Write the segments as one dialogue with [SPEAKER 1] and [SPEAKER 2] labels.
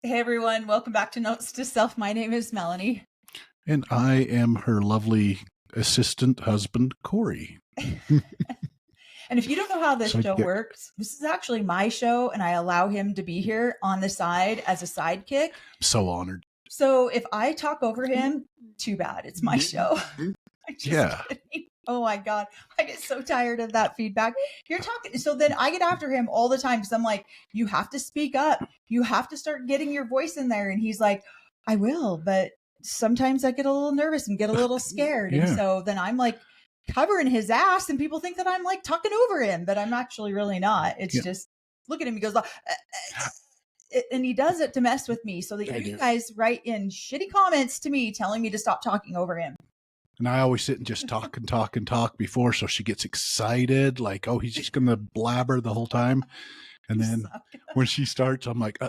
[SPEAKER 1] Hey everyone, welcome back to Notes to Self. My name is Melanie.
[SPEAKER 2] And I am her lovely assistant husband, Corey.
[SPEAKER 1] And if you don't know how this show works, this is actually my show, and I allow him to be here on the side as a sidekick.
[SPEAKER 2] So honored.
[SPEAKER 1] So if I talk over him, too bad. It's my show.
[SPEAKER 2] Yeah.
[SPEAKER 1] Kidding. Oh my God. I get so tired of that feedback. You're talking. So then I get after him all the time because I'm like, you have to speak up. You have to start getting your voice in there. And he's like, I will, but sometimes I get a little nervous and get a little scared.
[SPEAKER 2] Yeah.
[SPEAKER 1] And so then I'm like covering his ass and people think that I'm like talking over him, but I'm actually really not. It's just, look at him. He goes, and he does it to mess with me so that you guys write in shitty comments to me telling me to stop talking over him.
[SPEAKER 2] And I always sit and just talk and talk and talk before, so she gets excited, like, oh, he's just going to blabber the whole time. And then when she starts, I'm like,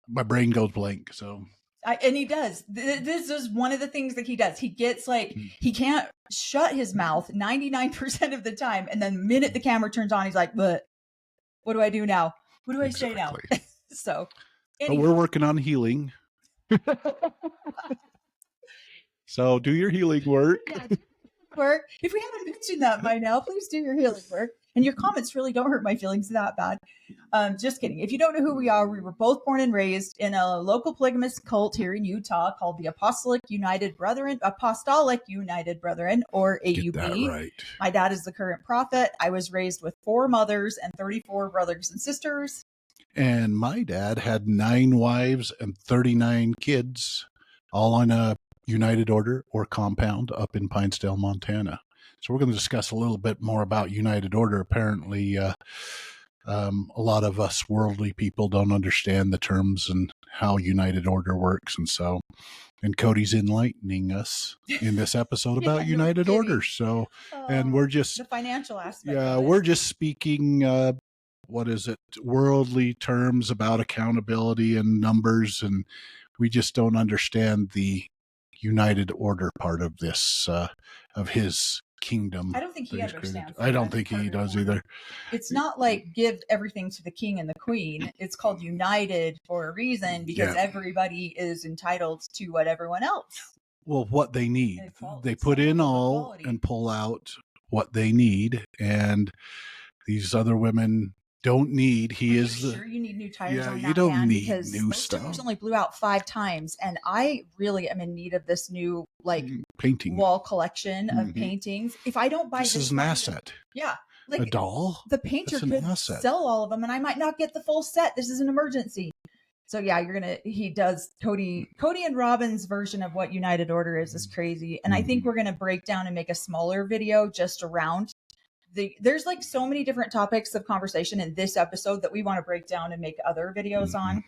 [SPEAKER 2] my brain goes blank. So,
[SPEAKER 1] and he does. This is one of the things that he does. He gets like, he can't shut his mouth 99% of the time. And then the minute the camera turns on, he's like, but what do I do now? What do I say now? So,
[SPEAKER 2] but we're working on healing. So do your healing work.
[SPEAKER 1] Yeah, work. If we haven't mentioned that by now, please do your healing work. And your comments really don't hurt my feelings that bad. Just kidding. If you don't know who we are, we were both born and raised in a local polygamous cult here in Utah called the Apostolic United Brethren, or AUB.
[SPEAKER 2] Get that right.
[SPEAKER 1] My dad is the current prophet. I was raised with 4 mothers and 34 brothers and sisters.
[SPEAKER 2] And my dad had 9 wives and 39 kids, all on a United Order or compound up in Pinesdale, Montana. So we're going to discuss a little bit more about United Order. Apparently, a lot of us worldly people don't understand the terms and how United Order works. And Cody's enlightening us in this episode about United Order. So, and we're just
[SPEAKER 1] the financial aspect.
[SPEAKER 2] Yeah, we're just speaking, worldly terms about accountability and numbers. And we just don't understand the United Order part of this, of his kingdom.
[SPEAKER 1] I don't think he understands.
[SPEAKER 2] I don't think he does either.
[SPEAKER 1] It's not like give everything to the king and the queen. It's called United for a reason because everybody is entitled to what everyone else.
[SPEAKER 2] Well, what they need. They put in all and pull out what they need. And these other women don't need.
[SPEAKER 1] Sure you need new tires on that
[SPEAKER 2] you don't
[SPEAKER 1] van
[SPEAKER 2] need
[SPEAKER 1] because
[SPEAKER 2] new
[SPEAKER 1] those
[SPEAKER 2] stuff.
[SPEAKER 1] tires only blew out 5 times, and I really am in need of this new
[SPEAKER 2] painting
[SPEAKER 1] wall collection of paintings. If I don't buy
[SPEAKER 2] this is an asset.
[SPEAKER 1] Yeah,
[SPEAKER 2] like a doll.
[SPEAKER 1] The painter could sell all of them, and I might not get the full set. This is an emergency. So yeah, he does Cody and Robin's version of what United Order is crazy, and I think we're gonna break down and make a smaller video just around. There's like so many different topics of conversation in this episode that we want to break down and make other videos on.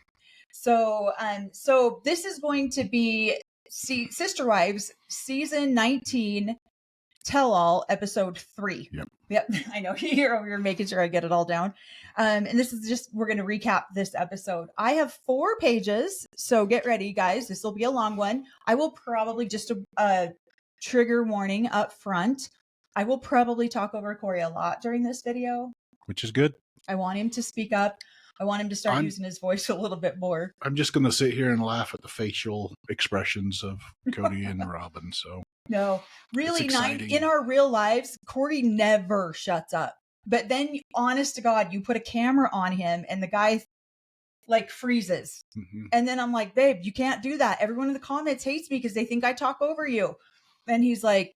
[SPEAKER 1] So this is going to be Sister Wives season 19 Tell All episode 3. Yep. I know you're over here making sure I get it all down. And this is just, we're going to recap this episode. I have 4 pages. So get ready guys. This will be a long one. I will probably just a trigger warning up front. I will probably talk over Corey a lot during this video.
[SPEAKER 2] Which is good.
[SPEAKER 1] I want him to speak up. I want him to start using his voice a little bit more.
[SPEAKER 2] I'm just going to sit here and laugh at the facial expressions of Cody and Robin. So
[SPEAKER 1] no, really, in our real lives, Corey never shuts up. But then, honest to God, you put a camera on him and the guy like freezes. And then I'm like, babe, you can't do that. Everyone in the comments hates me because they think I talk over you. And he's like,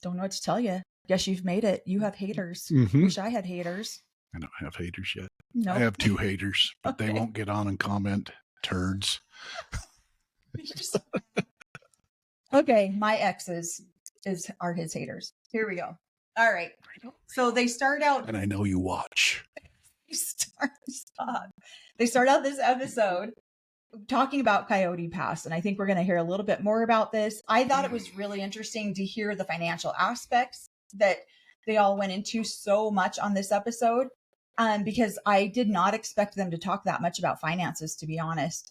[SPEAKER 1] don't know what to tell you. Guess you've made it. You have haters. Wish I had haters.
[SPEAKER 2] I don't have haters yet.
[SPEAKER 1] No.
[SPEAKER 2] I have 2 haters, but they won't get on and comment. Turds.
[SPEAKER 1] Okay, my exes are his haters. Here we go. All right. So they start out.
[SPEAKER 2] And I know you watch.
[SPEAKER 1] Stop. They start out this episode talking about Coyote Pass, and I think we're going to hear a little bit more about this. I thought it was really interesting to hear the financial aspects that they all went into so much on this episode, because I did not expect them to talk that much about finances, to be honest.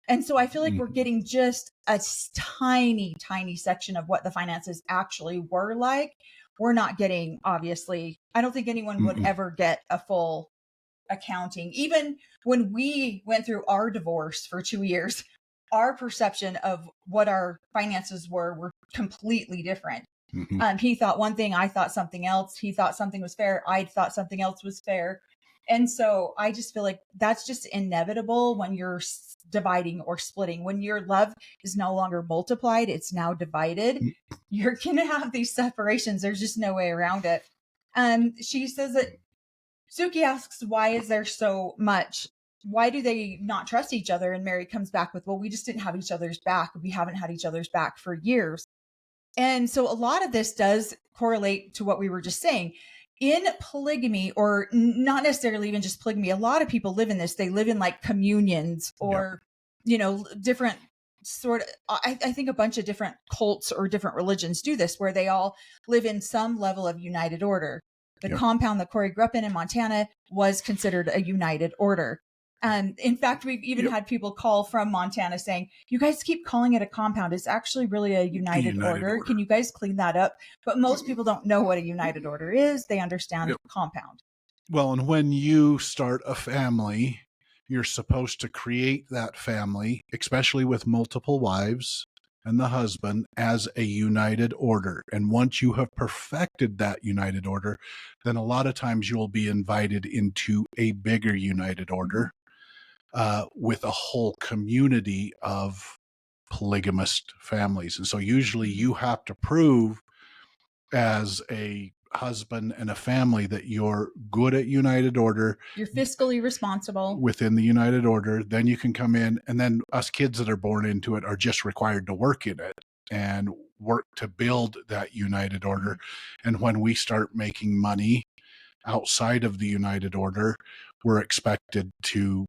[SPEAKER 1] And so I feel like we're getting just a tiny, tiny section of what the finances actually were like. We're not getting, obviously, I don't think anyone would ever get a full accounting. Even when we went through our divorce for 2 years, our perception of what our finances were completely different. He thought one thing, I thought something else. He thought something was fair, I thought something else was fair. And so I just feel like that's just inevitable when you're dividing or splitting. When your love is no longer multiplied, it's now divided. You're going to have these separations. There's just no way around it. She says that Suki asks, why is there so much? Why do they not trust each other? And Mary comes back with, well, we just didn't have each other's back. We haven't had each other's back for years. And so a lot of this does correlate to what we were just saying. In polygamy, or not necessarily even just polygamy, a lot of people live in this. They live in like communions or, different sort of, I think a bunch of different cults or different religions do this, where they all live in some level of united order. The compound that Corey grew up in Montana was considered a united order. In fact, we've even had people call from Montana saying, you guys keep calling it a compound. It's actually really a united order. Can you guys clean that up? But most people don't know what a united order is. They understand compound.
[SPEAKER 2] Well, and when you start a family, you're supposed to create that family, especially with multiple wives and the husband, as a united order. And once you have perfected that united order, then a lot of times you'll be invited into a bigger united order. With a whole community of polygamist families. And so usually you have to prove as a husband and a family that you're good at united order.
[SPEAKER 1] You're fiscally responsible
[SPEAKER 2] within the united order. Then you can come in, and then us kids that are born into it are just required to work in it and work to build that united order. And when we start making money outside of the united order, we're expected to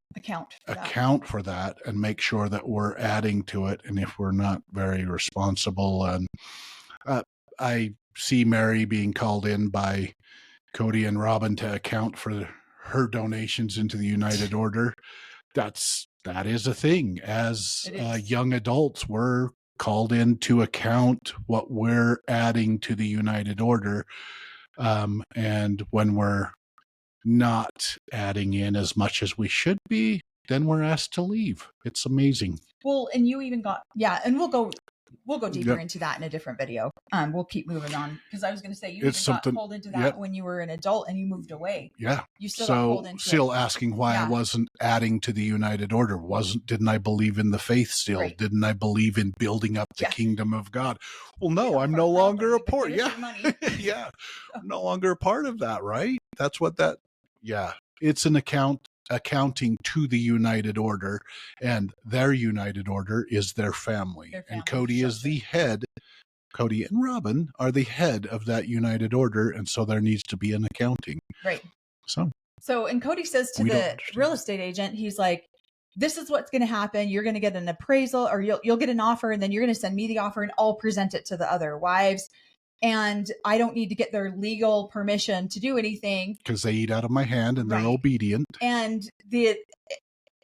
[SPEAKER 2] account for that and make sure that we're adding to it. And if we're not very responsible, and I see Mary being called in by Cody and Robin to account for her donations into the united order. That is a thing. As young adults, we're called in to account what we're adding to the united order. And when we're not adding in as much as we should be, then we're asked to leave. It's amazing.
[SPEAKER 1] Well, and you even got, and we'll go deeper into that in a different video. We'll keep moving on, because I was going to say you even got pulled into that when you were an adult and you moved away. Yeah. You still got pulled into
[SPEAKER 2] still asking why I wasn't adding to the united order. Didn't I believe in the faith still? Right. Didn't I believe in building up the kingdom of God? Well, no, I'm no longer a part. Yeah. I'm no longer a part of that, right? That's what that, it's an accounting to the united order, and their united order is their family. And Cody is the head. Cody and Robin are the head of that united order, and so there needs to be an accounting.
[SPEAKER 1] Right.
[SPEAKER 2] So
[SPEAKER 1] and Cody says to the real estate agent, he's like, this is what's going to happen. You're going to get an appraisal, or you'll get an offer, and then you're going to send me the offer, and I'll present it to the other wives. And I don't need to get their legal permission to do anything,
[SPEAKER 2] because they eat out of my hand and they're obedient.
[SPEAKER 1] And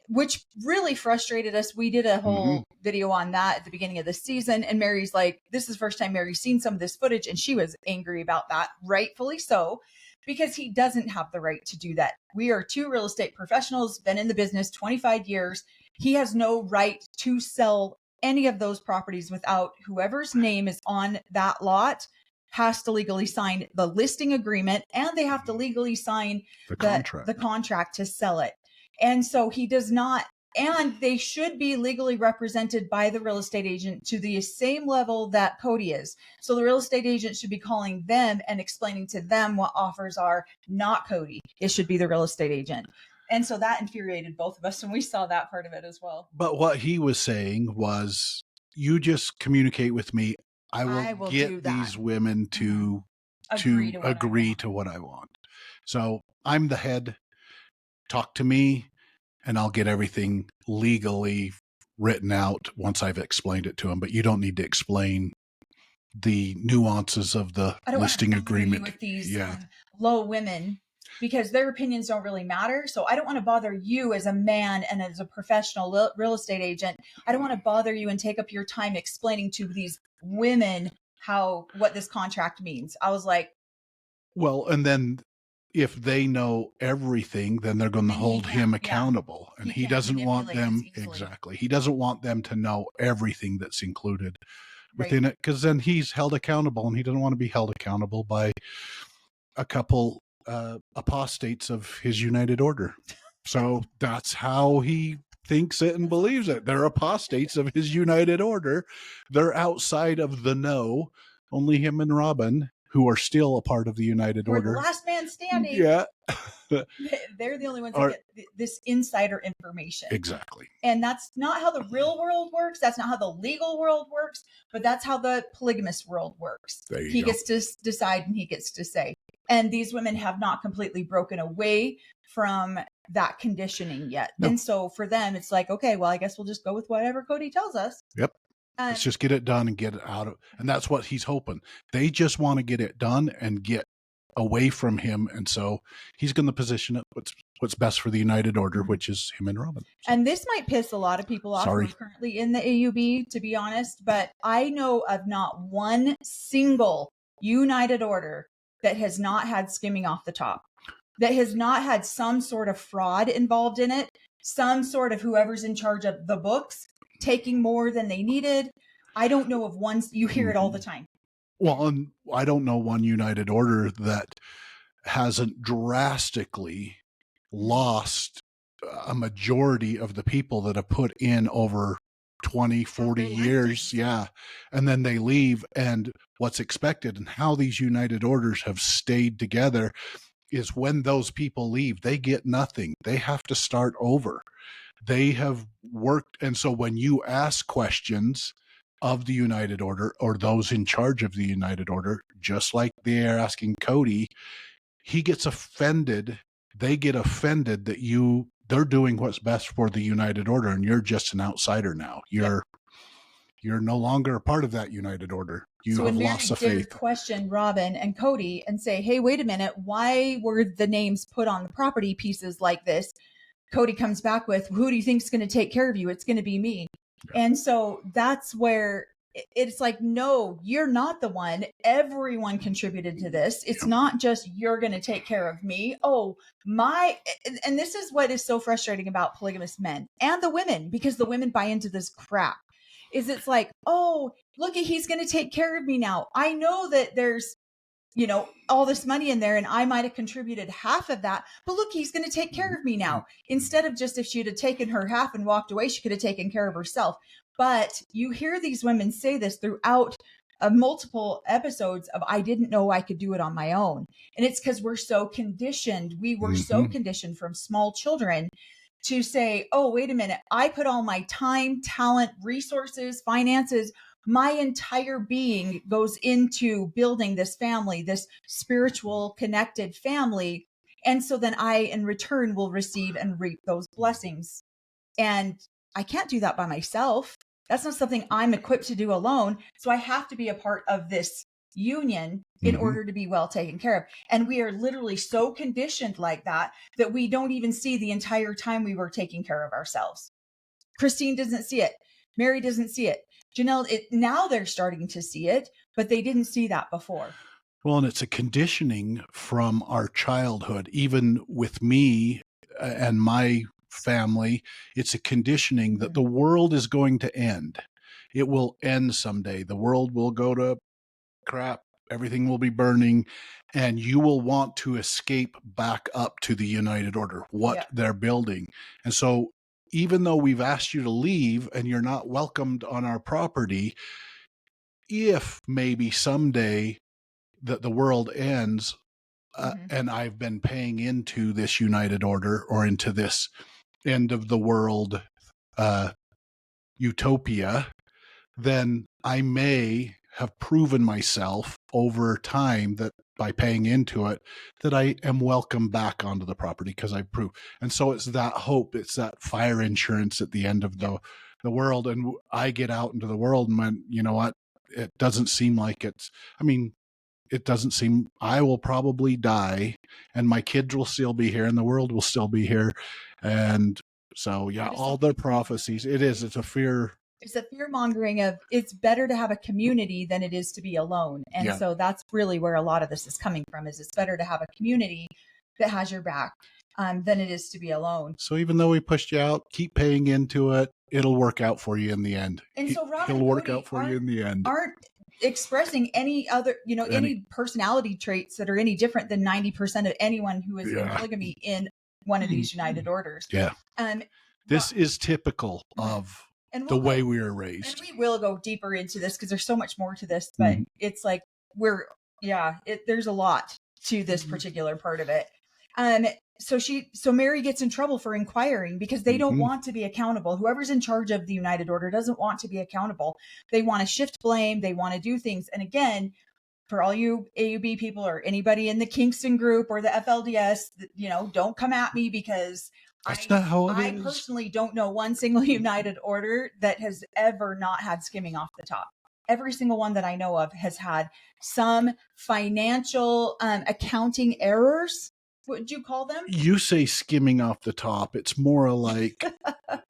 [SPEAKER 1] which really frustrated us. We did a whole video on that at the beginning of the season. And Mary's like, this is the first time Mary's seen some of this footage. And she was angry about that, rightfully so, because he doesn't have the right to do that. We are two real estate professionals, been in the business 25 years. He has no right to sell any of those properties without whoever's name is on that lot has to legally sign the listing agreement, and they have to legally sign the contract to sell it. And so he does not, and they should be legally represented by the real estate agent to the same level that Cody is. So the real estate agent should be calling them and explaining to them what offers are, not Cody. It should be the real estate agent. And so that infuriated both of us when we saw that part of it as well.
[SPEAKER 2] But what he was saying was, you just communicate with me. I will get these women to agree to what I want. So I'm the head. Talk to me, and I'll get everything legally written out once I've explained it to them. But you don't need to explain the nuances of the listing agreement
[SPEAKER 1] with these low women, because their opinions don't really matter. So I don't want to bother you as a man and as a professional real estate agent. I don't want to bother you and take up your time explaining to these women what this contract means. I was like,
[SPEAKER 2] well, and then if they know everything, then they're going to
[SPEAKER 1] Then he
[SPEAKER 2] hold
[SPEAKER 1] can't,
[SPEAKER 2] him
[SPEAKER 1] yeah.
[SPEAKER 2] accountable. And
[SPEAKER 1] He
[SPEAKER 2] he
[SPEAKER 1] can't
[SPEAKER 2] doesn't want
[SPEAKER 1] manipulate
[SPEAKER 2] them,
[SPEAKER 1] as easily.
[SPEAKER 2] exactly. He doesn't want them to know everything that's included
[SPEAKER 1] Right.
[SPEAKER 2] within it, because then he's held accountable, and he doesn't want to be held accountable by a couple apostates of his United Order. So that's how he thinks it and believes it. They're apostates of his United Order. They're outside of the know. Only him and Robin, who are still a part of the United
[SPEAKER 1] We're
[SPEAKER 2] Order.
[SPEAKER 1] the last man standing.
[SPEAKER 2] Yeah.
[SPEAKER 1] They're the only ones that get this insider information.
[SPEAKER 2] Exactly.
[SPEAKER 1] And that's not how the real world works. That's not how the legal world works, but that's how the polygamous world works. He gets to decide and he gets to say. And these women have not completely broken away from that conditioning yet. No. And so for them, it's like, okay, well, I guess we'll just go with whatever Cody tells us.
[SPEAKER 2] Yep. Let's just get it done and get it out of, and that's what he's hoping. They just want to get it done and get away from him. And so he's going to position it what's best for the United Order, which is him and Robin. So.
[SPEAKER 1] And this might piss a lot of people off who are currently in the AUB, to be honest, but I know of not one single United Order that has not had skimming off the top, that has not had some sort of fraud involved in it, some sort of whoever's in charge of the books taking more than they needed. I don't know of one. You hear it all the time.
[SPEAKER 2] Well, and I don't know one United Order that hasn't drastically lost a majority of the people that have put in over 20, 40 years. Yeah. And then they leave, and what's expected and how these United Orders have stayed together is when those people leave, they get nothing. They have to start over. They have worked. And so when you ask questions of the United Order or those in charge of the United Order, just like they're asking Cody, he gets offended. They get offended that they're doing what's best for the United Order, and you're just an outsider now. You're no longer a part of that United Order. You have lost the faith.
[SPEAKER 1] Question Robin and Cody and say, hey, wait a minute, why were the names put on the property pieces like this? Cody comes back with, who do you think is going to take care of you? It's going to be me. Yeah. And so that's where it's like, no, you're not the one. Everyone contributed to this. It's not just you're going to take care of me. Oh, and this is what is so frustrating about polygamous men and the women, because the women buy into this crap. It's like, oh, look, he's going to take care of me now. I know that there's, all this money in there, and I might have contributed half of that, but look, he's going to take care of me now. Instead of just, if she'd have taken her half and walked away, she could have taken care of herself. But you hear these women say this throughout multiple episodes of, I didn't know I could do it on my own. And it's because we're so conditioned. We were so conditioned from small children to say, oh, wait a minute, I put all my time, talent, resources, finances, my entire being goes into building this family, this spiritual connected family. And so then I, in return, will receive and reap those blessings. And I can't do that by myself. That's not something I'm equipped to do alone. So I have to be a part of this union in order to be well taken care of. And we are literally so conditioned like that we don't even see the entire time we were taking care of ourselves. Christine doesn't see it. Mary doesn't see it. Janelle, now they're starting to see it, but they didn't see that before.
[SPEAKER 2] Well, and it's a conditioning from our childhood. Even with me and my family, it's a conditioning that the world is going to end. It will end someday. The world will go to crap. Everything will be burning, and you will want to escape back up to the United Order, what they're building. And so even though we've asked you to leave and you're not welcomed on our property, if maybe someday that the world ends and I've been paying into this United Order or into this end of the world utopia, then I may have proven myself over time that by paying into it, that I am welcome back onto the property because I prove. And so it's that hope, it's that fire insurance at the end of the world. And I get out into the world and went, you know what? It doesn't seem like it doesn't seem, I will probably die and my kids will still be here and the world will still be here. And so, all the prophecies, it's a fear.
[SPEAKER 1] It's a fear mongering of, it's better to have a community than it is to be alone. And so that's really where a lot of this is coming from, is it's better to have a community that has your back than it is to be alone.
[SPEAKER 2] So even though we pushed you out, keep paying into it. It'll work out for you in the end.
[SPEAKER 1] And so Rob
[SPEAKER 2] He'll
[SPEAKER 1] and
[SPEAKER 2] work
[SPEAKER 1] Cody
[SPEAKER 2] out for you in the end.
[SPEAKER 1] Aren't expressing any other, any personality traits that are any different than 90% of anyone who is in polygamy in one of these united orders.
[SPEAKER 2] Yeah. This is typical of the way we were raised.
[SPEAKER 1] And we will go deeper into this because there's so much more to this, but it's like there's a lot to this particular part of it. So Mary gets in trouble for inquiring because they don't want to be accountable. Whoever's in charge of the United Order doesn't want to be accountable. They want to shift blame. They want to do things. And again, for all you AUB people or anybody in the Kingston group or the FLDS, don't come at me because
[SPEAKER 2] that's not how it is.
[SPEAKER 1] I personally don't know one single United Order that has ever not had skimming off the top. Every single one that I know of has had some financial accounting errors. What would you call them?
[SPEAKER 2] You say skimming off the top. It's more like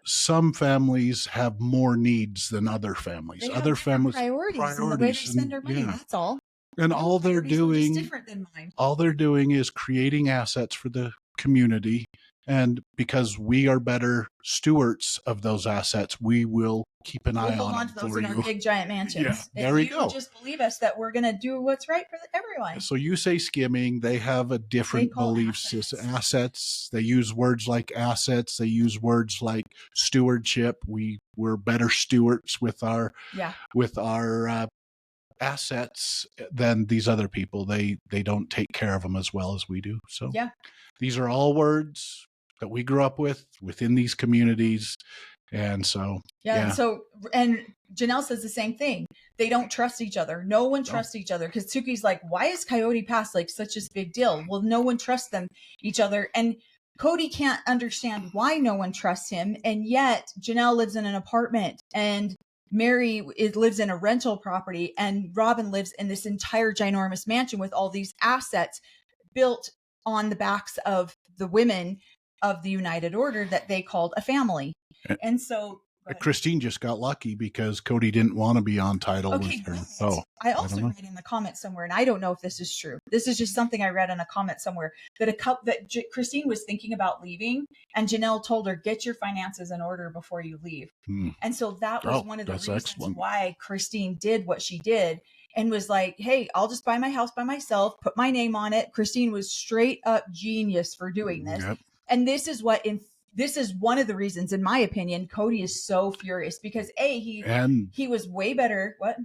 [SPEAKER 2] some families have more needs than other families. Other families
[SPEAKER 1] priorities in the way they spend their money. That's all.
[SPEAKER 2] And all they're doing,
[SPEAKER 1] different than mine.
[SPEAKER 2] All they're doing is creating assets for the community. And because we are better stewards of those assets, we will keep an eye on them
[SPEAKER 1] those in our big giant mansions.
[SPEAKER 2] Yeah, there we go.
[SPEAKER 1] Just believe us that we're going to do what's right for everyone.
[SPEAKER 2] So you say skimming, they have a different belief system. Assets. They use words like assets. They use words like stewardship. We're better stewards with our assets than these other people. They don't take care of them as well as we do. So these are all words that we grew up with within these communities. And so,
[SPEAKER 1] and Janelle says the same thing. They don't trust each other. No one trusts each other because Suki's like, why is Coyote Pass like such a big deal? Well, no one trusts each other. And Cody can't understand why no one trusts him. And yet Janelle lives in an apartment and Mary lives in a rental property and Robin lives in this entire ginormous mansion with all these assets built on the backs of the women of the United Order that they called a family. And so
[SPEAKER 2] Christine just got lucky because Cody didn't want to be on title with her. Oh,
[SPEAKER 1] I also read in the comments somewhere, and I don't know if this is true. This is just something I read in a comment somewhere that Christine was thinking about leaving, and Janelle told her, "Get your finances in order before you leave." And so that was one of the reasons why Christine did what she did. And was like, hey, I'll just buy my house by myself, put my name on it. Christine was straight up genius for doing this. And this is one of the reasons, in my opinion, Cody is so furious because he was way better. What?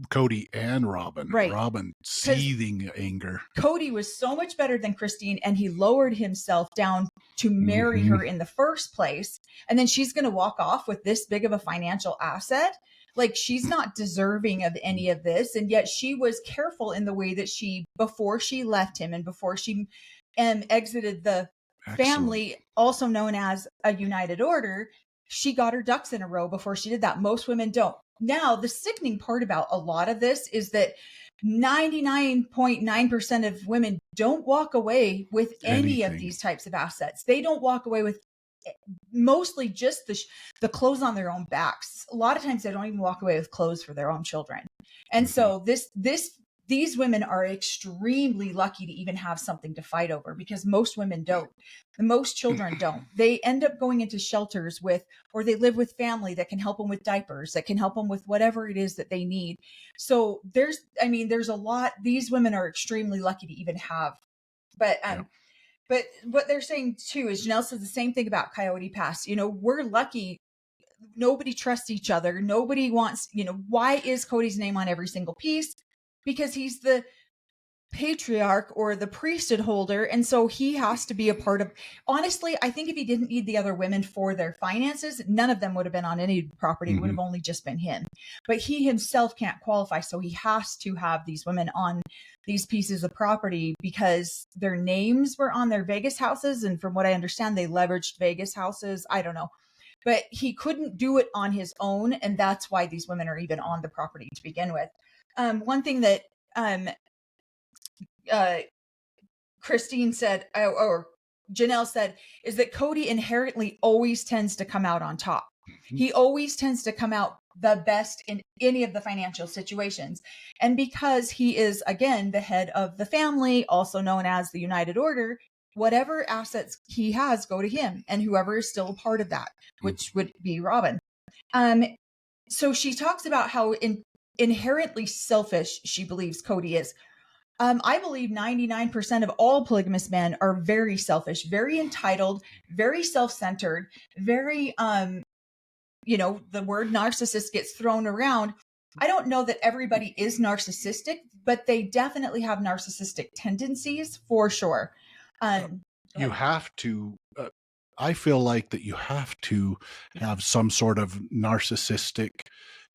[SPEAKER 2] Cody and Robin.
[SPEAKER 1] Right.
[SPEAKER 2] Robin seething anger.
[SPEAKER 1] Cody was so much better than Christine, and he lowered himself down to marry her in the first place. And then she's going to walk off with this big of a financial asset. Like, she's not deserving of any of this. And yet she was careful in the way that before she left him and before she exited the family, also known as a United Order, she got her ducks in a row before she did that. Most women don't. Now, the sickening part about a lot of this is that 99.9% of women don't walk away with any of these types of assets. They don't walk away with mostly just the clothes on their own backs. A lot of times they don't even walk away with clothes for their own children. And so these women are extremely lucky to even have something to fight over because most women don't. Most children don't. They end up going into shelters or they live with family that can help them with diapers, that can help them with whatever it is that they need. So there's a lot. These women are extremely lucky to even have. But what they're saying too is Janelle says the same thing about Coyote Pass. We're lucky. Nobody trusts each other. Nobody wants, why is Cody's name on every single piece? Because he's the patriarch or the priesthood holder. And so he has to be a part of, honestly, I think if he didn't need the other women for their finances, none of them would have been on any property. It would have only just been him. But he himself can't qualify. So he has to have these women on these pieces of property because their names were on their Vegas houses. And from what I understand, they leveraged Vegas houses. I don't know. But he couldn't do it on his own. And that's why these women are even on the property to begin with. One thing that Christine said, or Janelle said, is that Cody inherently always tends to come out on top. He always tends to come out the best in any of the financial situations. And because he is, again, the head of the family, also known as the United Order, whatever assets he has go to him and whoever is still a part of that, which would be Robin. So she talks about how inherently selfish she believes Cody is. I believe 99% of all polygamous men are very selfish, very entitled, very self-centered, very, the word narcissist gets thrown around. I don't know that everybody is narcissistic, but they definitely have narcissistic tendencies for sure.
[SPEAKER 2] You have to, I feel like that you have to have some sort of narcissistic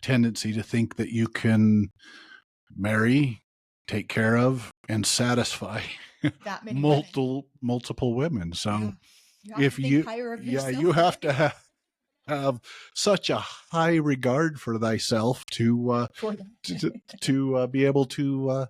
[SPEAKER 2] tendency to think that you can marry, take care of, and satisfy
[SPEAKER 1] that many
[SPEAKER 2] multiple women. So
[SPEAKER 1] if you
[SPEAKER 2] you have to have such a high regard for thyself to be able to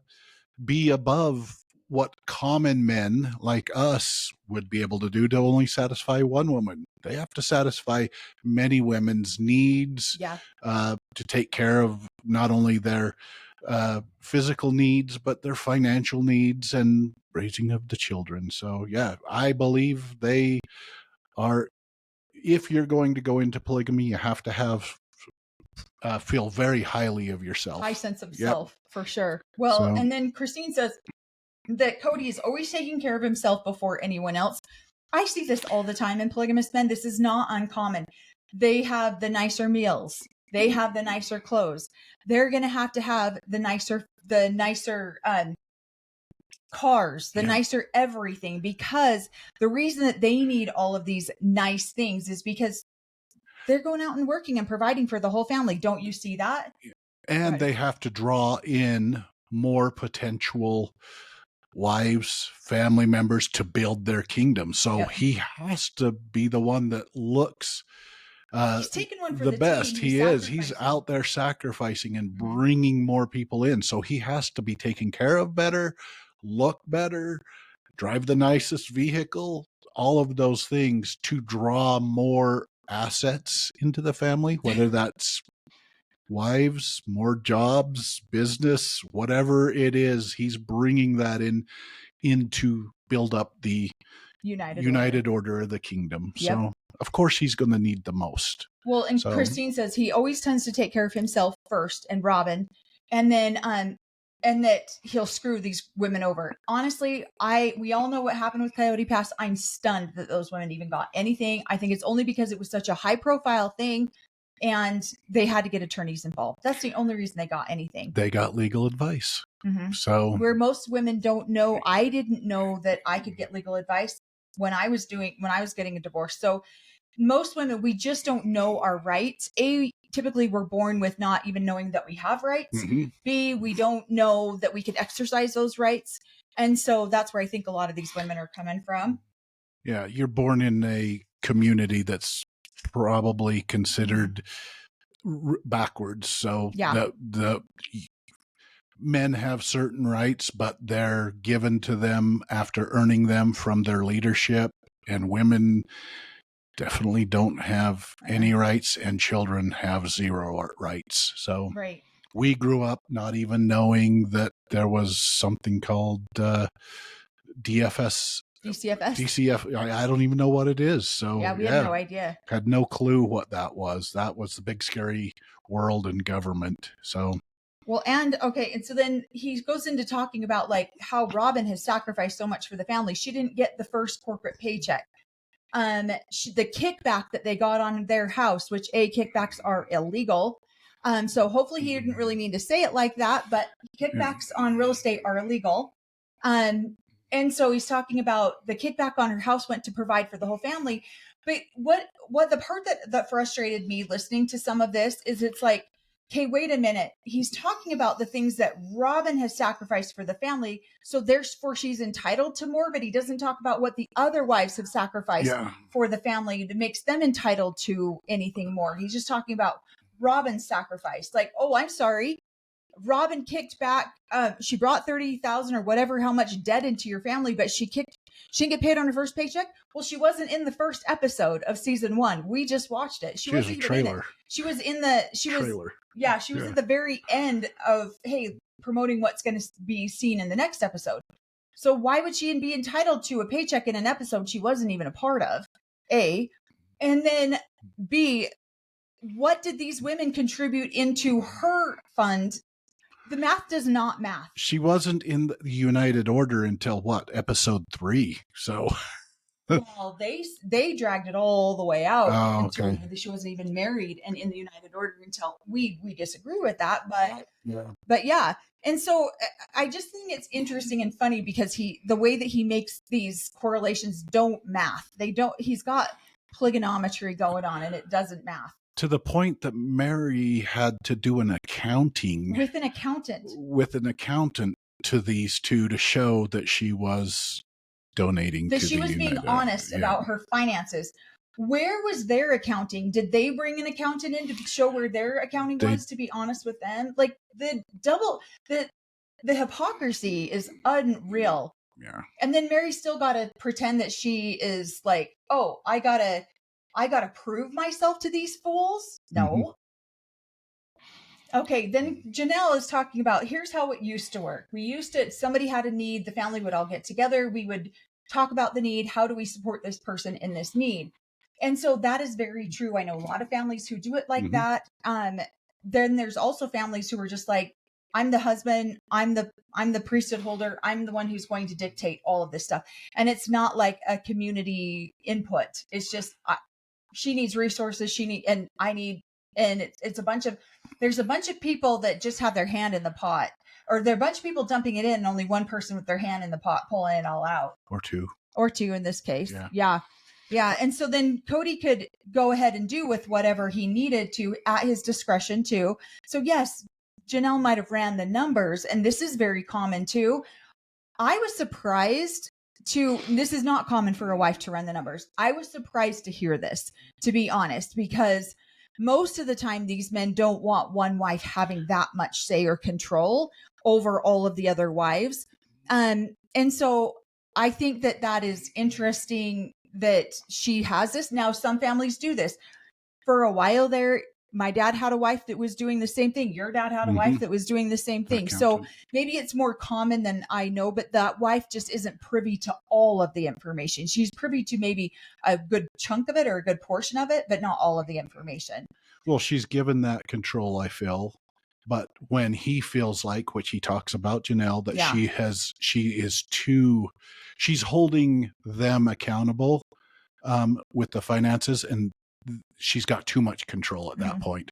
[SPEAKER 2] be above what common men like us would be able to do to only satisfy one woman. They have to satisfy many women's needs, to take care of not only their physical needs, but their financial needs and raising of the children. So yeah, I believe they are, if you're going to go into polygamy, you have to have feel very highly of yourself.
[SPEAKER 1] High sense of self, for sure. Well,
[SPEAKER 2] So,
[SPEAKER 1] and then Christine says that Cody is always taking care of himself before anyone else. I see this all the time in polygamous men. This is not uncommon. They have the nicer meals. They have the nicer clothes. They're going to have the nicer cars, the nicer everything, because the reason that they need all of these nice things is because they're going out and working and providing for the whole family. Don't you see that?
[SPEAKER 2] And they have to draw in more potential wives, family members to build their kingdom. So he has to be the one that looks
[SPEAKER 1] he's taking one for the
[SPEAKER 2] best.
[SPEAKER 1] Team.
[SPEAKER 2] He's out there sacrificing and bringing more people in. So he has to be taken care of better, look better, drive the nicest vehicle, all of those things to draw more assets into the family, whether that's wives, more jobs, business, whatever it is. He's bringing that in to build up the United Order of the kingdom. So of course he's going to need the most.
[SPEAKER 1] Well, and Christine says he always tends to take care of himself first and Robin, and then and that he'll screw these women over. Honestly, we all know what happened with Coyote Pass. I'm stunned that those women even got anything. I think it's only because it was such a high profile thing and they had to get attorneys involved. That's the only reason they got anything.
[SPEAKER 2] They got legal advice. So
[SPEAKER 1] where most women don't know, I didn't know that I could get legal advice when I was getting a divorce. So most women, we just don't know our rights. A, typically we're born with not even knowing that we have rights. B, we don't know that we can exercise those rights. And so that's where I think a lot of these women are coming from.
[SPEAKER 2] Yeah, you're born in a community that's probably considered backwards. So the men have certain rights, but they're given to them after earning them from their leadership, and women definitely don't have any rights, and children have zero rights. So we grew up not even knowing that there was something called DCFS. I don't even know what it is. So
[SPEAKER 1] we have no idea.
[SPEAKER 2] Had no clue what that was. That was the big scary world and government. So
[SPEAKER 1] well, and so then he goes into talking about like how Robin has sacrificed so much for the family. She didn't get the first corporate paycheck. The kickback that they got on their house, which kickbacks are illegal. So hopefully he didn't really mean to say it like that, but kickbacks on real estate are illegal. And so he's talking about the kickback on her house went to provide for the whole family. But what the part that frustrated me listening to some of this is it's like, okay, wait a minute. He's talking about the things that Robin has sacrificed for the family. So therefore she's entitled to more, but he doesn't talk about what the other wives have sacrificed for the family that makes them entitled to anything more. He's just talking about Robin's sacrifice. Like, oh, I'm sorry. Robin kicked back. She brought 30,000 or whatever, how much debt into your family, but she didn't get paid on her first paycheck. Well, she wasn't in the first episode of season 1. We just watched it. She wasn't
[SPEAKER 2] a trailer.
[SPEAKER 1] in it. She was in the trailer. She was at the very end of promoting what's going to be seen in the next episode. So why would she be entitled to a paycheck in an episode she wasn't even a part of? A. And then B, what did these women contribute into her fund? The math does not math.
[SPEAKER 2] She wasn't in the United Order until what, episode 3? So
[SPEAKER 1] well, they dragged it all the way out until
[SPEAKER 2] okay.
[SPEAKER 1] she wasn't even married and in the United Order until we disagree with that, but yeah. And so I just think it's interesting and funny because the way that he makes these correlations don't math. He's got polygonometry going on and it doesn't math.
[SPEAKER 2] To the point that Mary had to do an accounting
[SPEAKER 1] with an accountant
[SPEAKER 2] to these two to show that she was donating
[SPEAKER 1] that
[SPEAKER 2] to
[SPEAKER 1] she was being honest about her finances. Where was their accounting? Did they bring an accountant in to show where their accounting was, to be honest with them? Like the hypocrisy is unreal.
[SPEAKER 2] Yeah.
[SPEAKER 1] And then Mary still got to pretend that she is like, oh, I gotta prove myself to these fools. No. Okay, then Janelle is talking about, here's how it used to work. Somebody had a need, the family would all get together, we would talk about the need, how do we support this person in this need? And so that is very true. I know a lot of families who do it like that. Then there's also families who are just like, I'm the husband, I'm the priesthood holder, I'm the one who's going to dictate all of this stuff. And it's not like a community input. It's just, she needs resources, and I need, and there's a bunch of people that just have their hand in the pot, or there are a bunch of people dumping it in and only one person with their hand in the pot pulling it all out.
[SPEAKER 2] Or two
[SPEAKER 1] in this case. Yeah. And so then Cody could go ahead and do with whatever he needed to at his discretion too. So yes, Janelle might have ran the numbers, and this is very common too. I was surprised this is not common for a wife to run the numbers. I was surprised to hear this, to be honest, because most of the time these men don't want one wife having that much say or control over all of the other wives. And so I think that is interesting that she has this. Now, some families do this. For a while there, my dad had a wife that was doing the same thing. Your dad had a wife that was doing the same thing. So maybe it's more common than I know, but that wife just isn't privy to all of the information. She's privy to maybe a good chunk of it or a good portion of it, but not all of the information.
[SPEAKER 2] Well, she's given that control, I feel. But when he feels like, which he talks about, Janelle, that she's holding them accountable with the finances, and she's got too much control at that point.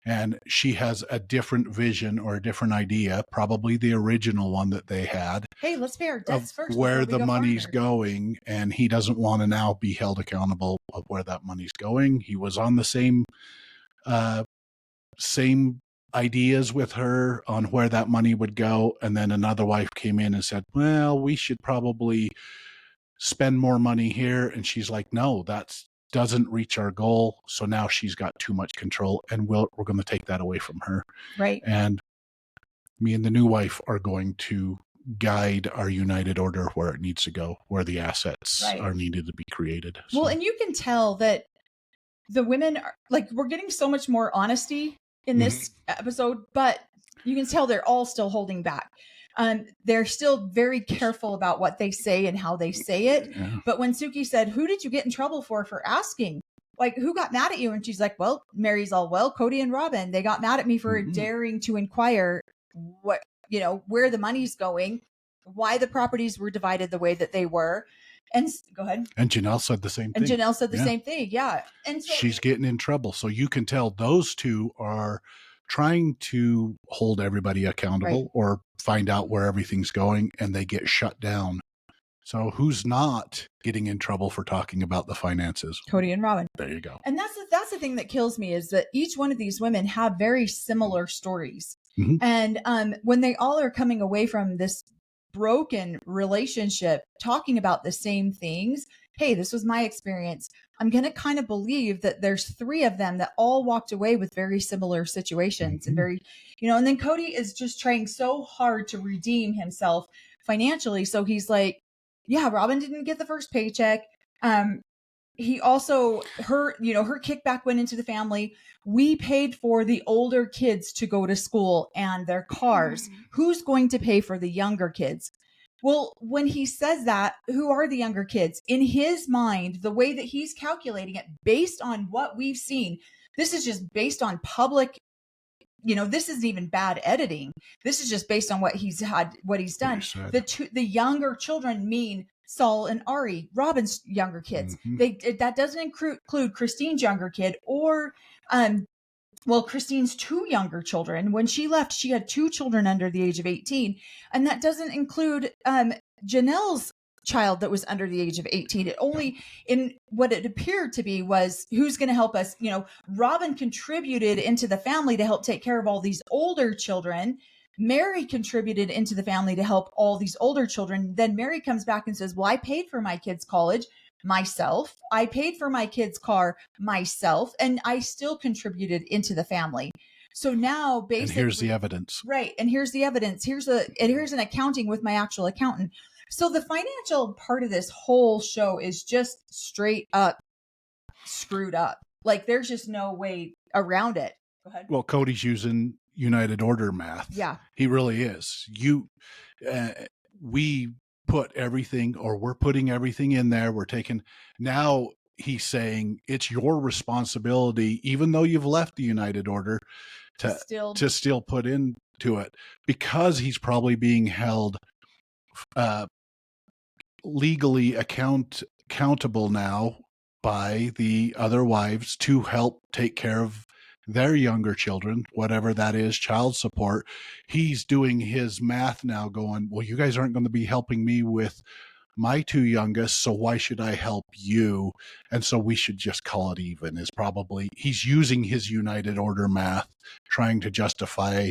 [SPEAKER 2] And she has a different vision or a different idea, probably the original one that they had.
[SPEAKER 1] Hey, let's pay our debts first.
[SPEAKER 2] Where the money's going, and he doesn't want to now be held accountable of where that money's going. He was on the same ideas with her on where that money would go, and then another wife came in and said, well, we should probably spend more money here, and she's like, no, that doesn't reach our goal. So now she's got too much control, and we're going to take that away from her,
[SPEAKER 1] right?
[SPEAKER 2] And me and the new wife are going to guide our United Order where it needs to go, where the assets are needed to be created.
[SPEAKER 1] Well, and you can tell that the women are like, we're getting so much more honesty in this episode, but you can tell they're all still holding back. They're still very careful about what they say and how they say it. Yeah. But when Suki said, who did you get in trouble for asking? Like, who got mad at you? And she's like, well, Mary's all, well, Cody and Robin, they got mad at me for daring to inquire what, where the money's going, why the properties were divided the way that they were. And go ahead.
[SPEAKER 2] And Janelle said the same thing.
[SPEAKER 1] And Janelle said the same thing. Yeah. And so
[SPEAKER 2] she's getting in trouble. So you can tell those two are trying to hold everybody accountable or find out where everything's going, and they get shut down. So who's not getting in trouble for talking about the finances?
[SPEAKER 1] Cody and Robin.
[SPEAKER 2] There you go.
[SPEAKER 1] And that's the thing that kills me, is that each one of these women have very similar stories. And when they all are coming away from this broken relationship talking about the same things, hey, this was my experience, I'm going to kind of believe that there's 3 of them that all walked away with very similar situations and very, and then Cody is just trying so hard to redeem himself financially. So he's like, yeah, Robin didn't get the first paycheck. He also, her kickback went into the family. We paid for the older kids to go to school and their cars. Who's going to pay for the younger kids? Well, when he says that, who are the younger kids? In his mind, the way that he's calculating it based on what we've seen, this is just based on public, this isn't even bad editing. This is just based on what he's done. The younger children mean Saul and Ari, Robin's younger kids. That doesn't include Christine's younger kid or Christine's two younger children. When she left, she had two children under the age of 18. And that doesn't include Janelle's child that was under the age of 18. It only, in what it appeared to be, was who's going to help us. Robin contributed into the family to help take care of all these older children. Mary contributed into the family to help all these older children. Then Mary comes back and says, well, I paid for my kids' college myself. I paid for my kids' car myself, and I still contributed into the family. So now basically,
[SPEAKER 2] and here's the evidence.
[SPEAKER 1] Right. And here's the evidence. Here's an accounting with my actual accountant. So the financial part of this whole show is just straight up screwed up. Like, there's just no way around it. Go ahead.
[SPEAKER 2] Well, Cody's using United Order math.
[SPEAKER 1] Yeah.
[SPEAKER 2] He really is. We put everything, or we're putting everything in there. Now he's saying it's your responsibility, even though you've left the United Order, to still put into it, because he's probably being held legally accountable now by the other wives to help take care of their younger children, whatever that is, child support. He's doing his math now going, well, you guys aren't going to be helping me with my two youngest, so why should I help you? And so we should just call it even, is probably, he's using his United Order math, trying to justify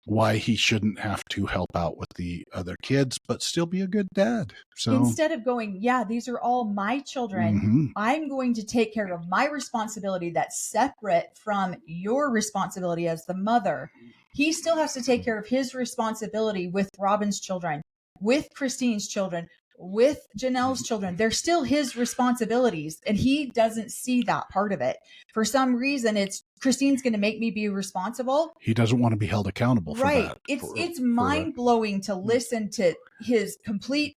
[SPEAKER 2] why he shouldn't have to help out with the other kids, but still be a good dad. So
[SPEAKER 1] instead of going, yeah, these are all my children, I'm going to take care of my responsibility that's separate from your responsibility as the mother. He still has to take care of his responsibility with Robin's children, with Christine's children, with Janelle's children. They're still his responsibilities, and he doesn't see that part of it. For some reason, it's Christine's going to make me be responsible.
[SPEAKER 2] He doesn't want to be held accountable for that.
[SPEAKER 1] It's mind-blowing to listen to his complete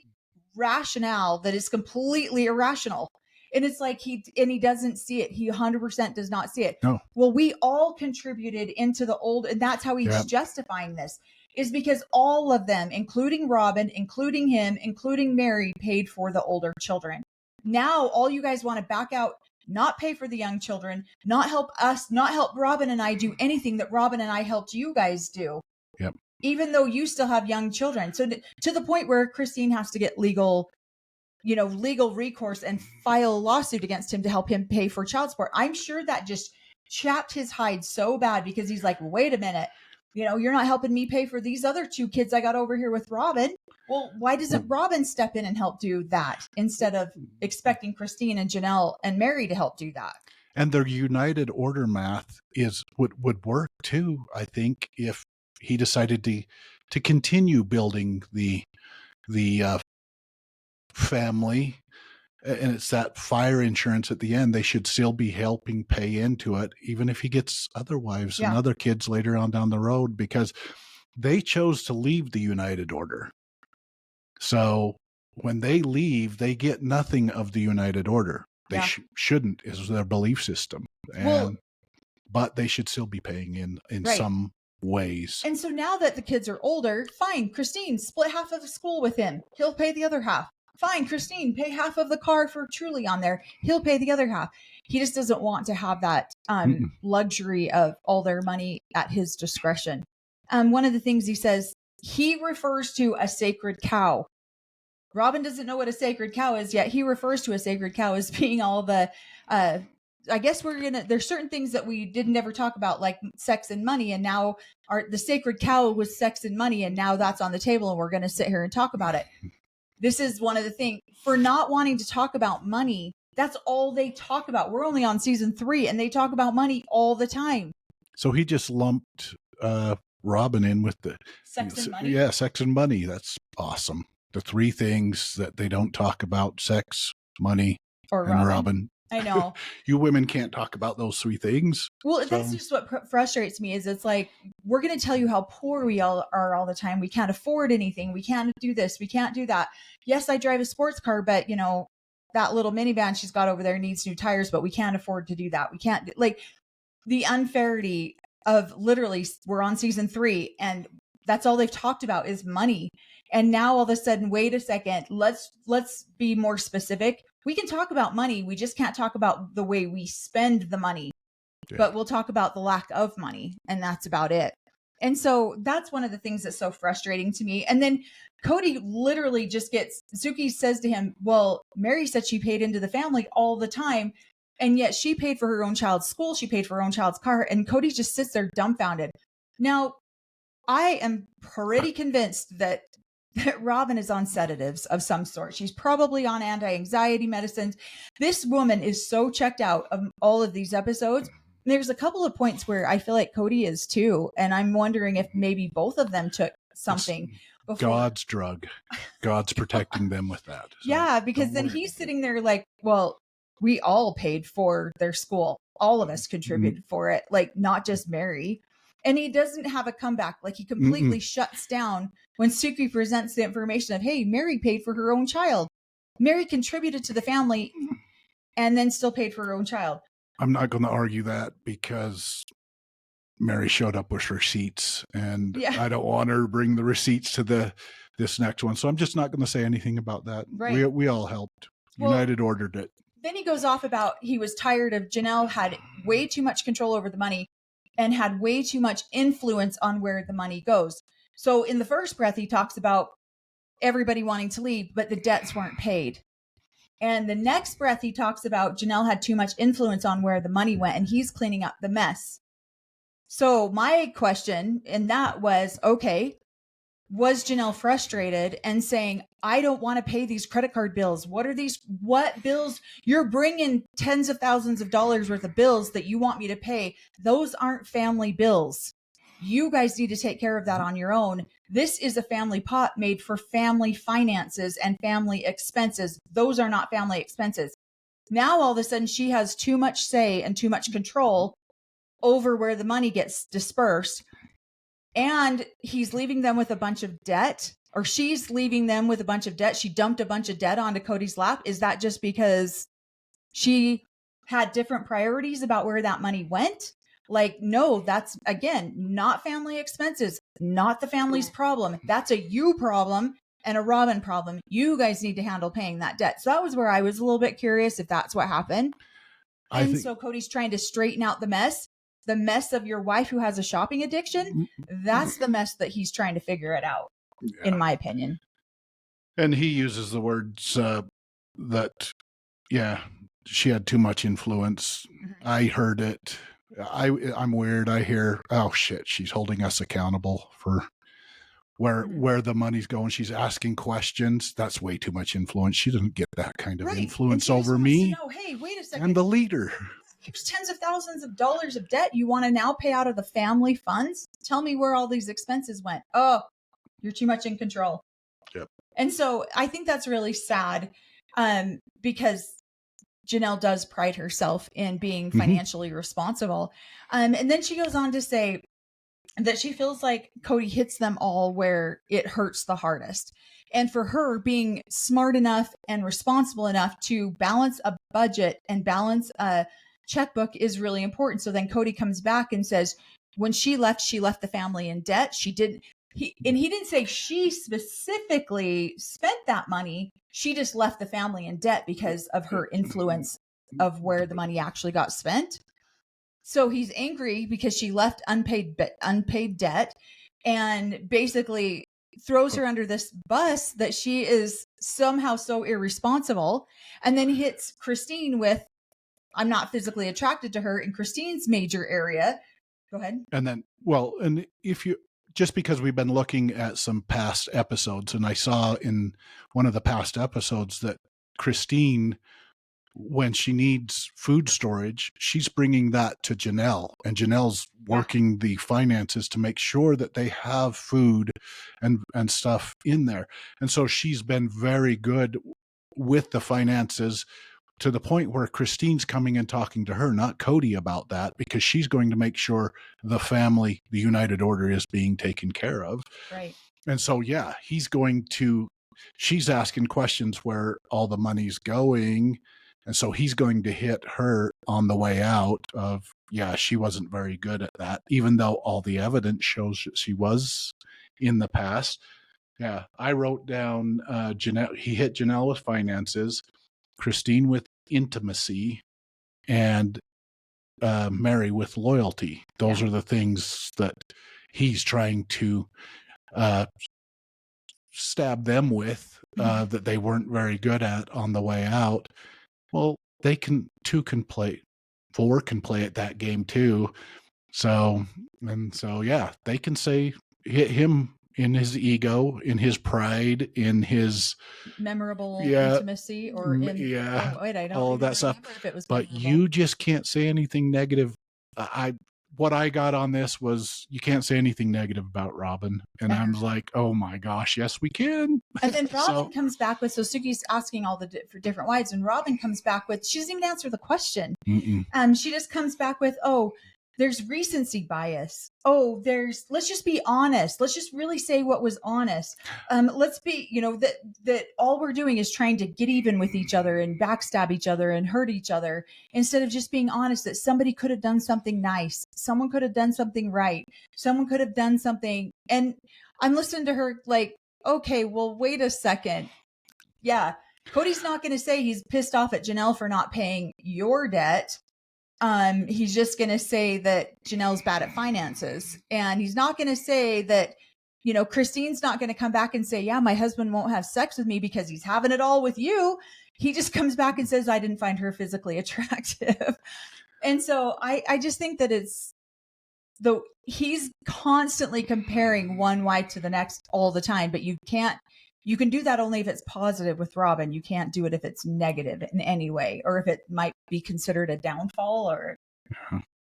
[SPEAKER 1] rationale that is completely irrational. And it's like he doesn't see it. He 100% does not see it.
[SPEAKER 2] No.
[SPEAKER 1] Well, we all contributed into the old, and that's how he's justifying this, is because all of them, including Robin, including him, including Mary, paid for the older children. Now, all you guys want to back out, not pay for the young children, not help us, not help Robin and I do anything that Robin and I helped you guys do.
[SPEAKER 2] Yep.
[SPEAKER 1] Even though you still have young children. So to the point where Christine has to get legal recourse and file a lawsuit against him to help him pay for child support. I'm sure that just chapped his hide so bad, because he's like, wait a minute, you're not helping me pay for these other two kids I got over here with Robin. Well, why doesn't Robin step in and help do that instead of expecting Christine and Janelle and Mary to help do that?
[SPEAKER 2] And their United Order math would work too, I think, if he decided to continue building the family, and it's that fire insurance at the end. They should still be helping pay into it, even if he gets other wives and other kids later on down the road, because they chose to leave the United Order. So when they leave, they get nothing of the United Order. They shouldn't, is their belief system. But they should still be paying in some ways.
[SPEAKER 1] And so now that the kids are older, fine, Christine, split half of the school with him. He'll pay the other half. Fine, Christine, pay half of the car for Truly on there. He'll pay the other half. He just doesn't want to have that luxury of all their money at his discretion. One of the things he says, he refers to a sacred cow. Robin doesn't know what a sacred cow is yet. He refers to a sacred cow as being all the, I guess there's certain things that we didn't ever talk about, like sex and money. And now the sacred cow was sex and money. And now that's on the table, and we're going to sit here and talk about it. This is one of the things for not wanting to talk about money. That's all they talk about. We're only on season 3, and they talk about money all the time.
[SPEAKER 2] So he just lumped Robin in with the
[SPEAKER 1] sex and money.
[SPEAKER 2] Yeah, sex and money. That's awesome. The 3 things that they don't talk about: sex, money, and Robin.
[SPEAKER 1] I know.
[SPEAKER 2] You women can't talk about those three things.
[SPEAKER 1] Well, that's just what frustrates me is it's like, we're going to tell you how poor we all are all the time. We can't afford anything. We can't do this. We can't do that. Yes, I drive a sports car, but you know, that little minivan she's got over there needs new tires, but we can't afford to do that. We can't, like, the unfairity of literally, we're on season 3 and that's all they've talked about is money. And now all of a sudden, wait a second, let's be more specific. We can talk about money. We just can't talk about the way we spend the money, but we'll talk about the lack of money. And that's about it. And so that's one of the things that's so frustrating to me. And then Cody literally just Suki says to him, well, Mary said she paid into the family all the time. And yet she paid for her own child's school. She paid for her own child's car. And Cody just sits there dumbfounded. Now, I am pretty convinced that Robin is on sedatives of some sort. She's probably on anti-anxiety medicines. This woman is so checked out of all of these episodes. There's a couple of points where I feel like Cody is too. And I'm wondering if maybe both of them took something before.
[SPEAKER 2] God's drug. God's protecting them with that. So
[SPEAKER 1] yeah, because then he's sitting there like, well, we all paid for their school. All of us contributed for it, like not just Mary. And he doesn't have a comeback. Like he completely shuts down when Suki presents the information of, hey, Mary paid for her own child. Mary contributed to the family and then still paid for her own child.
[SPEAKER 2] I'm not going to argue that because Mary showed up with receipts and I don't want her to bring the receipts to this next one. So I'm just not going to say anything about that.
[SPEAKER 1] Right.
[SPEAKER 2] We all helped. United ordered it.
[SPEAKER 1] Then he goes off about he was tired of Janelle had way too much control over the money and had way too much influence on where the money goes. So in the first breath, he talks about everybody wanting to leave, but the debts weren't paid. And the next breath, he talks about Janelle had too much influence on where the money went and he's cleaning up the mess. So my question in that was, okay, was Janelle frustrated and saying, I don't want to pay these credit card bills? What bills? You're bringing tens of thousands of dollars worth of bills that you want me to pay. Those aren't family bills. You guys need to take care of that on your own. This is a family pot made for family finances and family expenses. Those are not family expenses. Now, all of a sudden, she has too much say and too much control over where the money gets dispersed. And he's leaving them with a bunch of debt, or she's leaving them with a bunch of debt. She dumped a bunch of debt onto Cody's lap. Is that just because she had different priorities about where that money went? Like, no, that's, again, not family expenses, not the family's problem. That's a you problem and a Robin problem. You guys need to handle paying that debt. So that was where I was a little bit curious if that's what happened. So Cody's trying to straighten out the mess of your wife who has a shopping addiction. That's the mess that he's trying to figure it out, in my opinion.
[SPEAKER 2] And he uses the words that, she had too much influence. I heard it. I'm weird. I hear, oh shit, she's holding us accountable for where the money's going. She's asking questions. That's way too much influence. She doesn't get that kind of influence over me.
[SPEAKER 1] Hey, wait a second.
[SPEAKER 2] I'm the leader.
[SPEAKER 1] There's tens of thousands of dollars of debt you want to now pay out of the family funds? Tell me where all these expenses went. Oh, you're too much in control.
[SPEAKER 2] Yep.
[SPEAKER 1] And so I think that's really sad because Janelle does pride herself in being financially responsible. And then she goes on to say that she feels like Cody hits them all where it hurts the hardest. And for her, being smart enough and responsible enough to balance a budget and balance a checkbook is really important. So then Cody comes back and says, when she left the family in debt. He didn't say she specifically spent that money. She just left the family in debt because of her influence of where the money actually got spent. So he's angry because she left unpaid debt and basically throws her under this bus that she is somehow so irresponsible, and then hits Christine with, I'm not physically attracted to her in Christine's major area. Go ahead.
[SPEAKER 2] And then, and if you, just because we've been looking at some past episodes, and I saw in one of the past episodes that Christine, when she needs food storage, she's bringing that to Janelle, and Janelle's working the finances to make sure that they have food and stuff in there. And so she's been very good with the finances to the point where Christine's coming and talking to her, not Cody, about that, because she's going to make sure the family, the United Order, is being taken care of.
[SPEAKER 1] Right.
[SPEAKER 2] And so, yeah, she's asking questions where all the money's going. And so he's going to hit her on the way out of, yeah, she wasn't very good at that, even though all the evidence shows that she was in the past. Yeah, I wrote down Janelle. He hit Janelle with finances, Christine with intimacy, and Mary with loyalty. Those are the things that he's trying to stab them with, that they weren't very good at on the way out. Well, two can play, four can play at that game too. So yeah, they can say, hit him in his ego, in his pride, in his
[SPEAKER 1] memorable intimacy, or
[SPEAKER 2] all of that stuff. But memorable. You just can't say anything negative. What I got on this was, you can't say anything negative about Robin. And I'm like, oh my gosh, yes, we can.
[SPEAKER 1] And then Robin comes back with, so Suki's asking all for different wives, and Robin comes back with, she doesn't even answer the question. She just comes back with, oh, there's recency bias. Oh, let's just be honest. Let's just really say what was honest. Let's be, that all we're doing is trying to get even with each other and backstab each other and hurt each other, instead of just being honest that somebody could have done something nice. Someone could have done something right. Someone could have done something. And I'm listening to her like, okay, well, wait a second. Yeah. Cody's not going to say he's pissed off at Janelle for not paying your debt. He's just going to say that Janelle's bad at finances. And he's not going to say that, Christine's not going to come back and say, yeah, my husband won't have sex with me because he's having it all with you. He just comes back and says, I didn't find her physically attractive. And so I just think that he's constantly comparing one wife to the next all the time, but you can do that only if it's positive with Robin. You can't do it if it's negative in any way, or if it might be considered a downfall, or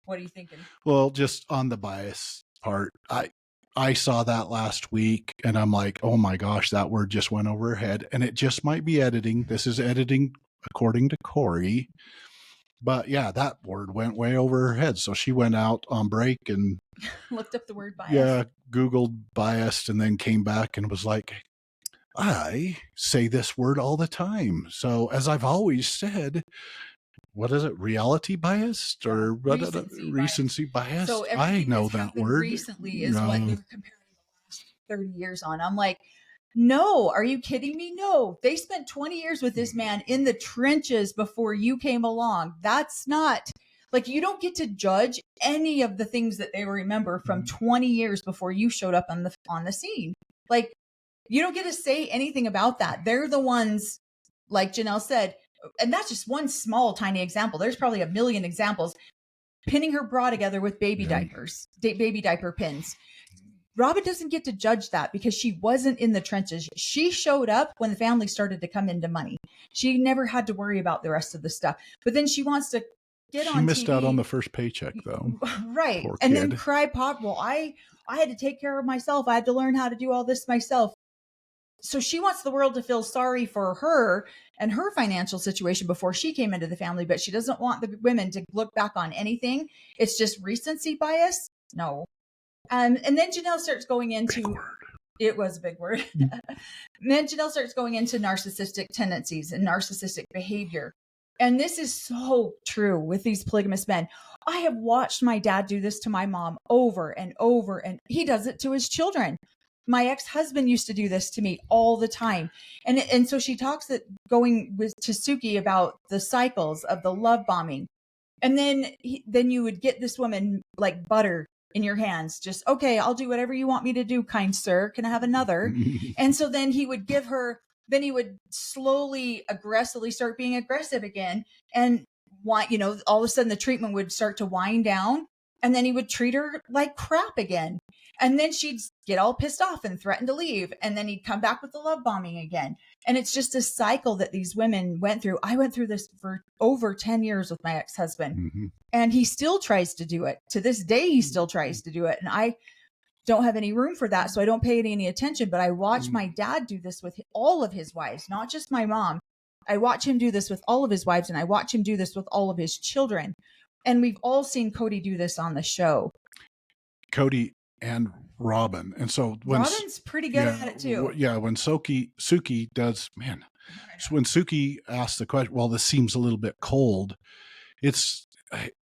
[SPEAKER 1] what are you thinking?
[SPEAKER 2] Well, just on the bias part, I saw that last week and I'm like, oh my gosh, that word just went over her head, and it just might be editing. This is editing according to Corey. But yeah, that word went way over her head. So she went out on break and
[SPEAKER 1] looked up the word bias.
[SPEAKER 2] Yeah, Googled biased, and then came back and was like, I say this word all the time. So as I've always said, what is it? Reality biased or recency bias?
[SPEAKER 1] So
[SPEAKER 2] I know that word.
[SPEAKER 1] Recently is what they're comparing the last 30 years on. I'm like, no, are you kidding me? No, they spent 20 years with this man in the trenches before you came along. That's not like, you don't get to judge any of the things that they remember from 20 years before you showed up on the scene. Like, you don't get to say anything about that. They're the ones, like Janelle said, and that's just one small, tiny example. There's probably a million examples. Pinning her bra together with baby diapers, baby diaper pins. Robin doesn't get to judge that because she wasn't in the trenches. She showed up when the family started to come into money. She never had to worry about the rest of the stuff. But then she wants to get on TV.
[SPEAKER 2] She missed out on the first paycheck, though.
[SPEAKER 1] Right. And then cry pop. Well, I had to take care of myself. I had to learn how to do all this myself. So she wants the world to feel sorry for her and her financial situation before she came into the family, but she doesn't want the women to look back on anything. It's just recency bias. No. And then Janelle starts going into, it was a big word. Then Janelle starts going into narcissistic tendencies and narcissistic behavior. And this is so true with these polygamous men. I have watched my dad do this to my mom over and over, and he does it to his children. My ex-husband used to do this to me all the time. And so she talks to Suki about the cycles of the love bombing. And then you would get this woman like butter in your hands. Just, okay, I'll do whatever you want me to do, kind sir. Can I have another? And so then he would give her, then he would slowly, aggressively start being aggressive again. And all of a sudden the treatment would start to wind down. And then he would treat her like crap again. And then she'd get all pissed off and threaten to leave. And then he'd come back with the love bombing again. And it's just a cycle that these women went through. I went through this for over 10 years with my ex-husband. Mm-hmm. And he still tries to do it. To this day, he still tries to do it. And I don't have any room for that. So I don't pay any attention. But I watched my dad do this with all of his wives, not just my mom. I watch him do this with all of his wives, and I watch him do this with all of his children. And we've all seen Cody do this on the show.
[SPEAKER 2] Cody and Robin. And so when
[SPEAKER 1] Robin's pretty good at it too.
[SPEAKER 2] When Suki does, man, so when Suki asks the question, well, this seems a little bit cold. It's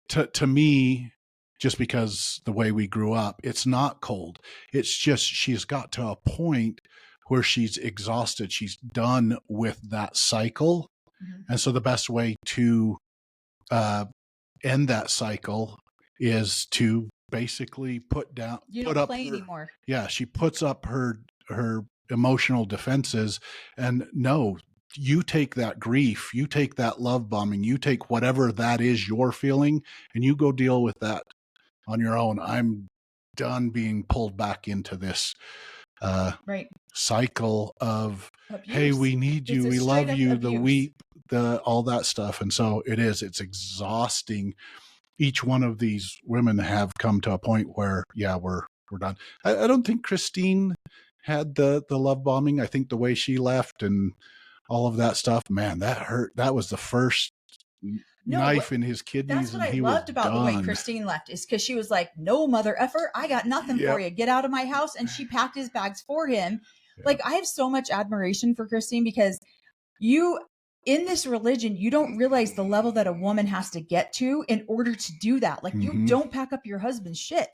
[SPEAKER 2] to me, just because the way we grew up, it's not cold. It's just she's got to a point where she's exhausted. She's done with that cycle. Mm-hmm. And so the best way to end that cycle is to basically put up anymore. Yeah, she puts up her emotional defenses, and no, you take that grief, you take that love bombing, you take whatever that is you're feeling, and you go deal with that on your own. I'm done being pulled back into this cycle of abuse. Hey, we need you, we love you, abuse. All that stuff. And so it's exhausting. Each one of these women have come to a point where, we're done. I don't think Christine had the love bombing. I think the way she left and all of that stuff, man, that hurt. That was the first knife in his kidneys. That's what I loved about the way Christine left, is because she was like, no, mother effer, I got nothing for you. Get out of my house. And she packed his bags for him. Yep. Like, I have so much admiration for Christine, because in this religion, you don't realize the level that a woman has to get to in order to do that. Like, mm-hmm. you don't pack up your husband's shit.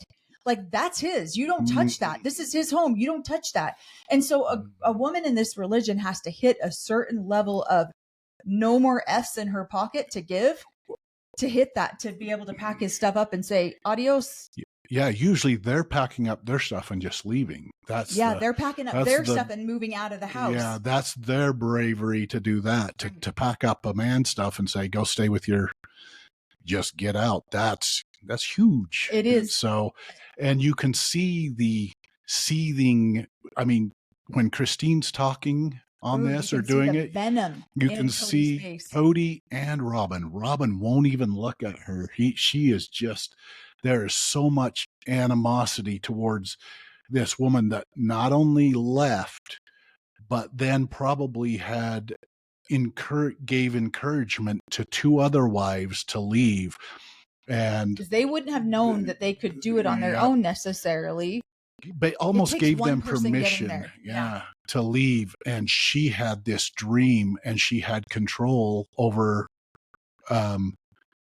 [SPEAKER 2] Like, that's his. You don't touch that. This is his home. You don't touch that. And so a woman in this religion has to hit a certain level of no more F's in her pocket to give, to hit that, to be able to pack his stuff up and say, adios. Yeah, usually they're packing up their stuff and just leaving.
[SPEAKER 1] They're packing up their stuff and moving out of the house.
[SPEAKER 2] Yeah, that's their bravery to do that, to pack up a man's stuff and say, go stay with just get out. That's huge.
[SPEAKER 1] It is.
[SPEAKER 2] So, and you can see the seething. I mean, when Christine's talking on this or doing it,
[SPEAKER 1] venom.
[SPEAKER 2] You can see face. Cody and Robin. Robin won't even look at her. She is just, there is so much animosity towards this woman that not only left, but then probably gave encouragement to two other wives to leave. And
[SPEAKER 1] they wouldn't have known that they could do it on their own necessarily.
[SPEAKER 2] But almost gave them permission to leave. And she had this dream, and she had control over,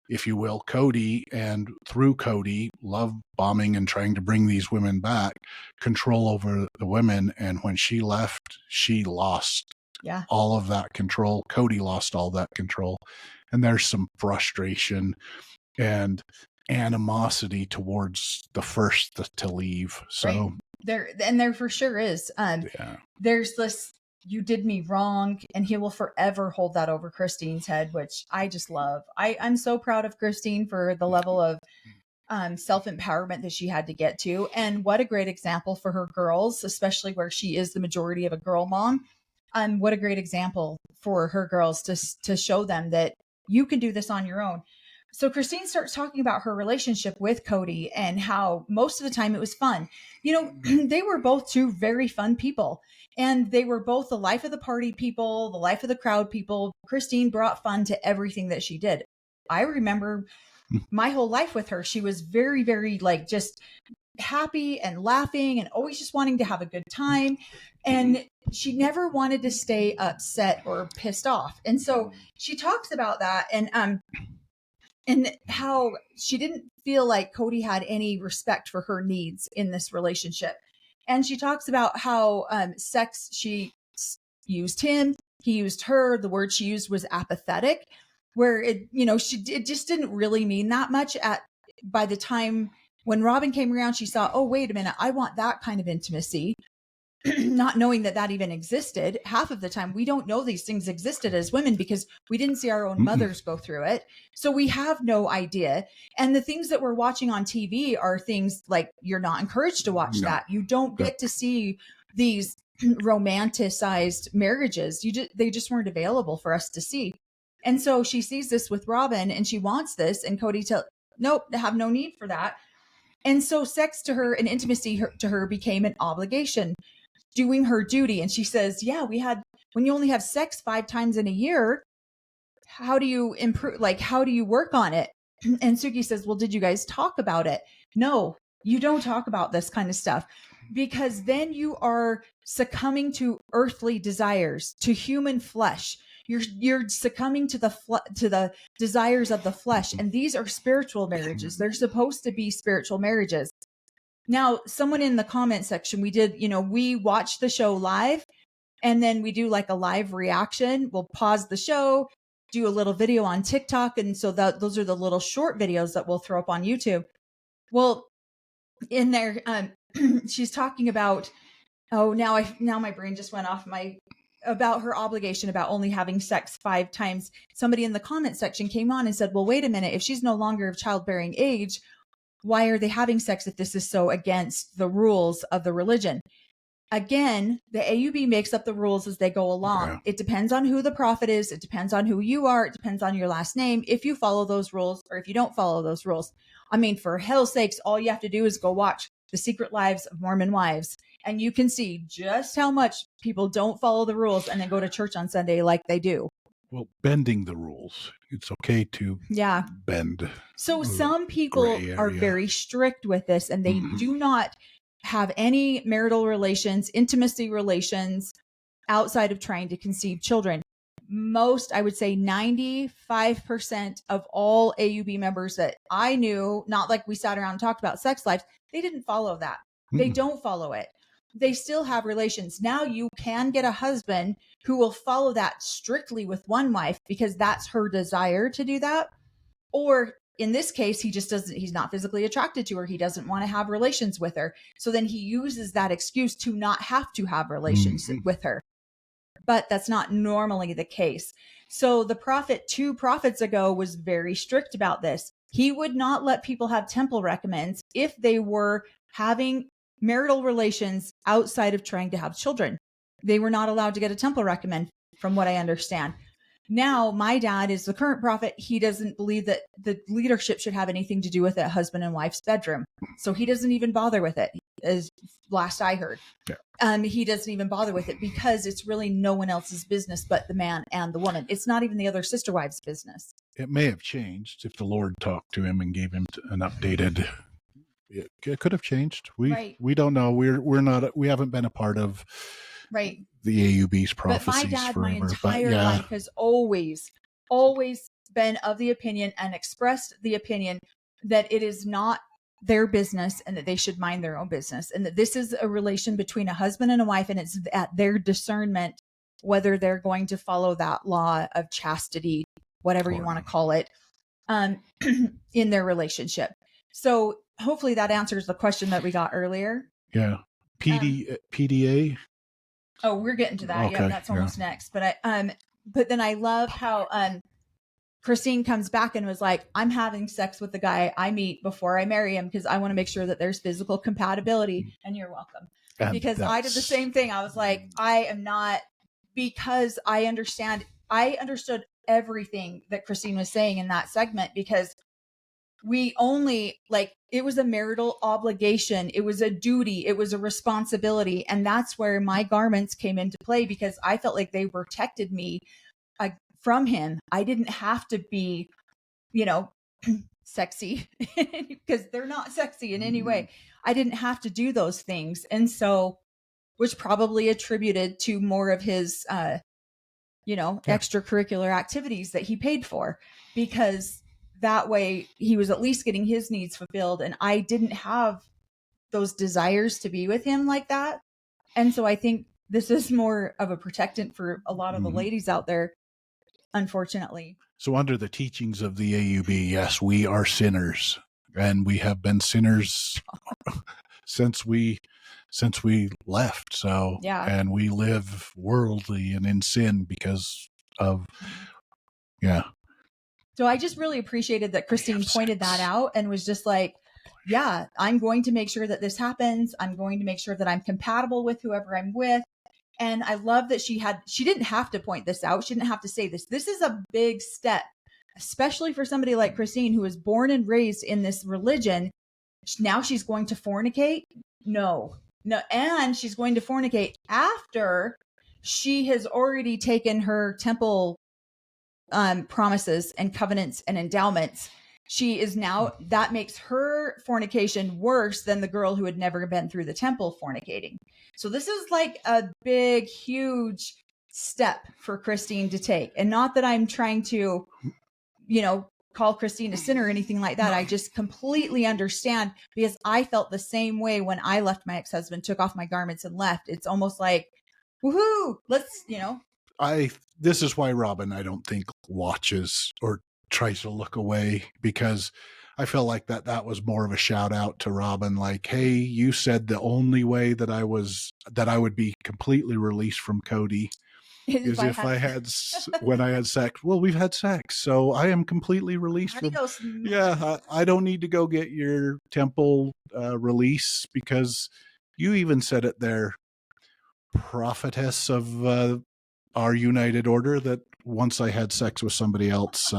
[SPEAKER 2] if you will, Cody, and through Cody, love bombing and trying to bring these women back, control over the women. And when she left, she lost all of that control. Cody lost all that control. And there's some frustration and animosity towards the first to leave. So there for sure is. There's this, you did me wrong, and he will forever hold that over Christine's head, which I just love. I'm so proud of Christine for the level of self-empowerment that she had to get to. And what a great example for her girls, especially where she is the majority of a girl mom. What a great example for her girls to show them that you can do this on your own. So Christine starts talking about her relationship with Cody and how most of the time it was fun. You know, they were both two very fun people, and they were both the life of the party people, the life of the crowd people. Christine brought fun to everything that she did. I remember my whole life with her. She was very, very just happy and laughing and always just wanting to have a good time. And she never wanted to stay upset or pissed off. And so she talks about that and how she didn't feel like Cody had any respect for her needs in this relationship. And she talks about how sex, she used him, he used her. The word she used was apathetic, where it just didn't really mean that much. By the time when Robin came around, she saw, oh, wait a minute, I want that kind of intimacy. Not knowing that even existed. Half of the time, we don't know these things existed as women because we didn't see our own mothers go through it. So we have no idea. And the things that we're watching on TV are things like, you're not encouraged to watch that. You don't get to see these romanticized marriages. They just weren't available for us to see. And so she sees this with Robin and she wants this. And Cody nope, they have no need for that. And so sex to her and intimacy to her became an obligation, doing her duty. And she says, yeah, we had
[SPEAKER 1] when you only have sex 5 times in a year, how do you improve? Like, how do you work on it? And Suki says, well, did you guys talk about it? No, you don't talk about this kind of stuff, because then you are succumbing to earthly desires, to human flesh. You're succumbing to the desires of the flesh. And these are spiritual marriages. They're supposed to be spiritual marriages. Now, someone in the comment section, we watch the show live, and then we do like a live reaction. We'll pause the show, do a little video on TikTok. And so those are the little short videos that we'll throw up on YouTube. Well, in there, she's talking about, now my brain just went off about her obligation about only having sex 5 times. Somebody in the comment section came on and said, well, wait a minute, if she's no longer of childbearing age, why are they having sex if this is so against the rules of the religion? Again, the AUB makes up the rules as they go along. Yeah. It depends on who the prophet is. It depends on who you are. It depends on your last name, if you follow those rules or if you don't follow those rules. I mean, for hell's sakes, all you have to do is go watch The Secret Lives of Mormon Wives, and you can see just how much people don't follow the rules and then go to church on Sunday like they do.
[SPEAKER 2] Well, bending the rules. It's okay to bend.
[SPEAKER 1] So some people are very strict with this, and they do not have any marital relations, intimacy relations outside of trying to conceive children. Most, I would say 95% of all AUB members that I knew, not like we sat around and talked about sex lives, they didn't follow that. They don't follow it. They still have relations. Now you can get a husband who will follow that strictly with one wife because that's her desire to do that. Or in this case, he's not physically attracted to her. He doesn't want to have relations with her. So then he uses that excuse to not have to have relations with her. But that's not normally the case. So the prophet 2 prophets ago was very strict about this. He would not let people have temple recommends if they were having marital relations outside of trying to have children. They were not allowed to get a temple recommend, from what I understand. Now, my dad is the current prophet. He doesn't believe that the leadership should have anything to do with a husband and wife's bedroom. So he doesn't even bother with it, as last I heard. Yeah. He doesn't even bother with it because it's really no one else's business but the man and the woman. It's not even the other sister wives' business.
[SPEAKER 2] It may have changed if the Lord talked to him and gave him an updated. It could have changed. We don't know. We haven't been a part of the AUB's prophecies. But my dad, forever.
[SPEAKER 1] My entire life has always been of the opinion and expressed the opinion that it is not their business and that they should mind their own business, and that this is a relation between a husband and a wife, and it's at their discernment whether they're going to follow that law of chastity, whatever you want to call it, in their relationship. So hopefully that answers the question that we got earlier.
[SPEAKER 2] Yeah. PDA.
[SPEAKER 1] Oh, we're getting to that. Okay. Yeah, that's almost next. But then I love how Christine comes back and was like, I'm having sex with the guy I meet before I marry him because I want to make sure that there's physical compatibility. And you're welcome. Because I did the same thing. I was like, I am not, because I understood everything that Christine was saying in that segment, because we only, like, it was a marital obligation. It was a duty. It was a responsibility. And that's where my garments came into play, because I felt like they protected me from him. I didn't have to be, sexy because they're not sexy in any way. I didn't have to do those things. And so, which probably attributed to more of his, extracurricular activities that he paid for, because that way he was at least getting his needs fulfilled. And I didn't have those desires to be with him like that. And so I think this is more of a protectant for a lot of the ladies out there, unfortunately.
[SPEAKER 2] So under the teachings of the AUB, yes, we are sinners, and we have been sinners since we left. So, and we live worldly and in sin because of,
[SPEAKER 1] So I just really appreciated that Christine pointed that out and was just like, yeah, I'm going to make sure that this happens. I'm going to make sure that I'm compatible with whoever I'm with. And I love that she didn't have to point this out. She didn't have to say this. This is a big step, especially for somebody like Christine, who was born and raised in this religion. Now she's going to fornicate? No. And she's going to fornicate after she has already taken her temple promises and covenants and endowments. She is now, that makes her fornication worse than the girl who had never been through the temple fornicating. So this is like a big, huge step for Christine to take. And not that I'm trying to, call Christine a sinner or anything like that. I just completely understand, because I felt the same way when I left my ex-husband, took off my garments and left. It's almost like, woohoo, let's,
[SPEAKER 2] This is why Robin, I don't think, watches or tries to look away, because I feel like that was more of a shout out to Robin. Like, hey, you said the only way that I would be completely released from Cody is if I had when I had sex. Well, we've had sex, so I am completely released from. Yeah, I don't need to go get your temple release, because you even said it there, prophetess of our United Order, that once I had sex with somebody else,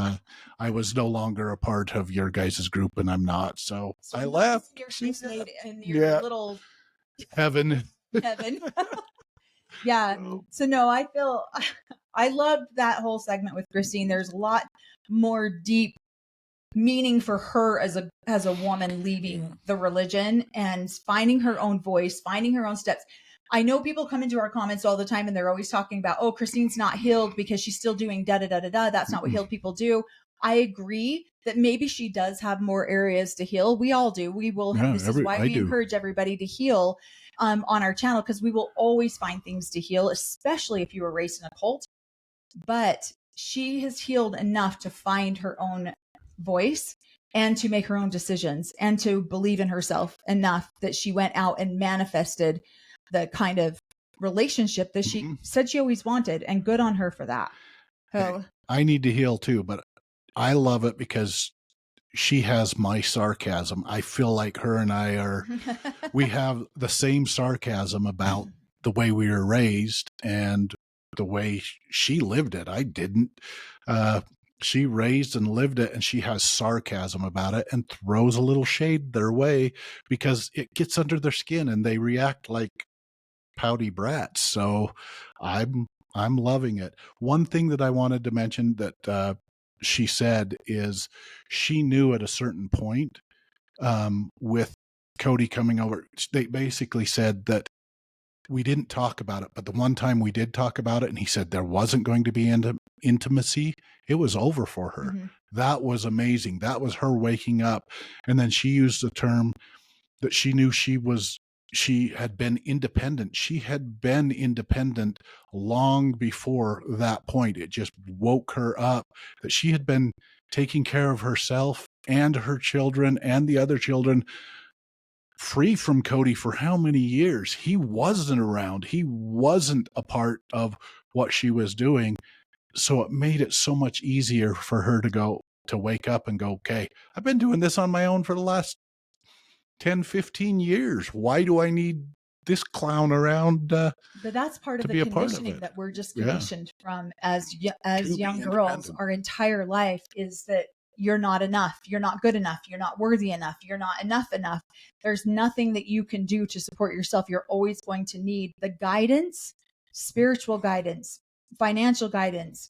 [SPEAKER 2] I was no longer a part of your guys' group, and I'm not. So I left.
[SPEAKER 1] In your little
[SPEAKER 2] heaven.
[SPEAKER 1] Yeah. So no, I loved that whole segment with Christine. There's a lot more deep meaning for her as a woman leaving the religion and finding her own voice, finding her own steps. I know people come into our comments all the time and they're always talking about, oh, Christine's not healed because she's still doing da-da-da-da-da. That's not what healed people do. I agree that maybe she does have more areas to heal. We all do. We will. This is why we encourage everybody to heal on our channel, because we will always find things to heal, especially if you were raised in a cult. But she has healed enough to find her own voice and to make her own decisions and to believe in herself enough that she went out and manifested the kind of relationship that she said she always wanted, and good on her for that. So
[SPEAKER 2] I need to heal too, but I love it because she has my sarcasm. I feel like her and I we have the same sarcasm about the way we were raised and the way she lived it. I didn't. She raised and lived it, and she has sarcasm about it and throws a little shade their way because it gets under their skin and they react like pouty brats. So I'm loving it. One thing that I wanted to mention that she said is she knew at a certain point with Cody coming over, they basically said that we didn't talk about it, but the one time we did talk about it and he said there wasn't going to be intimacy, it was over for her. That was amazing. That was her waking up. And then she used the term that she knew she had been independent. She had been independent long before that point. It just woke her up that she had been taking care of herself and her children and the other children free from Cody for how many years? He wasn't around. He wasn't a part of what she was doing. So it made it so much easier for her to wake up and go, okay, I've been doing this on my own for the last 10, 15 years. Why do I need this clown around?
[SPEAKER 1] But that's part of the conditioning that we're just conditioned from as young girls. Our entire life is that you're not enough. You're not good enough. You're not worthy enough. You're not enough. There's nothing that you can do to support yourself. You're always going to need the guidance, spiritual guidance, financial guidance,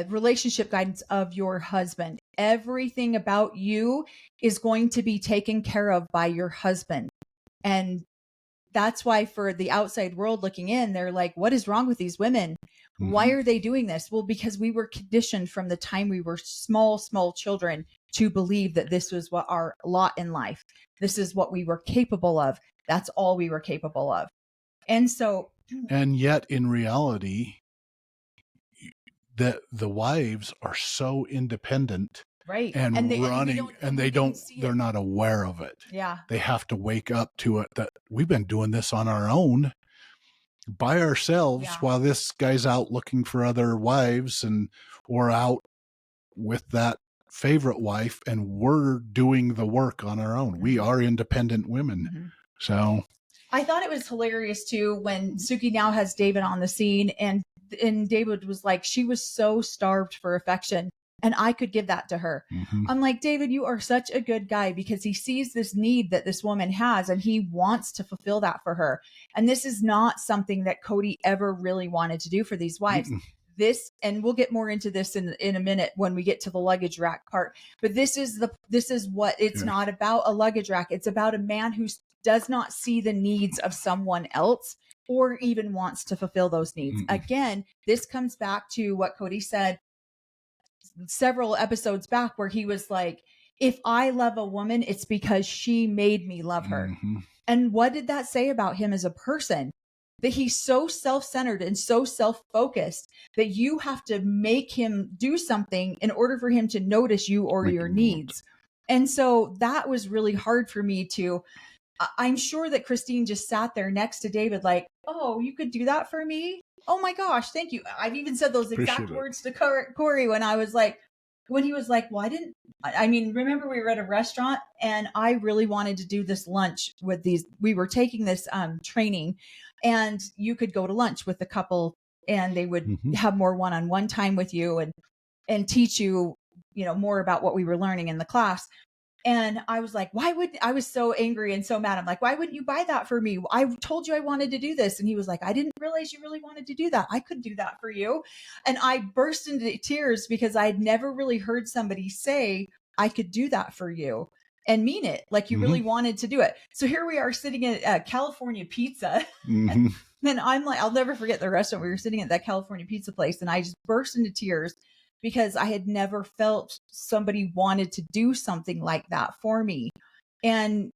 [SPEAKER 1] relationship guidance of your husband. Everything about you is going to be taken care of by your husband. And that's why for the outside world looking in, they're like, what is wrong with these women? Why are they doing this? Well, because we were conditioned from the time we were small children to believe that this was what our lot in life. This is what we were capable of. That's all we were capable of. And
[SPEAKER 2] yet in reality, the wives are so independent,
[SPEAKER 1] right?
[SPEAKER 2] And running, and they're not aware of it.
[SPEAKER 1] Yeah.
[SPEAKER 2] They have to wake up to it that we've been doing this on our own by ourselves while this guy's out looking for other wives or out with that favorite wife, and we're doing the work on our own. We are independent women. So
[SPEAKER 1] I thought it was hilarious too when Suki now has David on the scene, and David was like, she was so starved for affection and I could give that to her. I'm like, David, you are such a good guy, because he sees this need that this woman has and he wants to fulfill that for her. And this is not something that Cody ever really wanted to do for these wives. This, and we'll get more into this in a minute when we get to the luggage rack part, but this is what it's not about, a luggage rack. It's about a man who does not see the needs of someone else or even wants to fulfill those needs. Again, this comes back to what Cody said several episodes back, where he was like, if I love a woman, it's because she made me love her. And what did that say about him as a person? That he's so self-centered and so self-focused that you have to make him do something in order for him to notice you or your needs. And so that was really hard for me to, I'm sure that Christine just sat there next to David like, oh, you could do that for me? Oh my gosh, thank you. I've even said those exact words to Corey when I was like, when he was like, well, remember we were at a restaurant and I really wanted to do this lunch with these, we were taking this training, and you could go to lunch with the couple and they would have more one-on-one time with you and teach you, more about what we were learning in the class. And I was like, I was so angry and so mad. I'm like, why wouldn't you buy that for me? I told you I wanted to do this. And he was like, I didn't realize you really wanted to do that. I could do that for you. And I burst into tears because I'd never really heard somebody say, I could do that for you and mean it. Like you really wanted to do it. So here we are sitting at California Pizza. And I'm like, I'll never forget the restaurant. We were sitting at that California pizza place and I just burst into tears because I had never felt somebody wanted to do something like that for me. And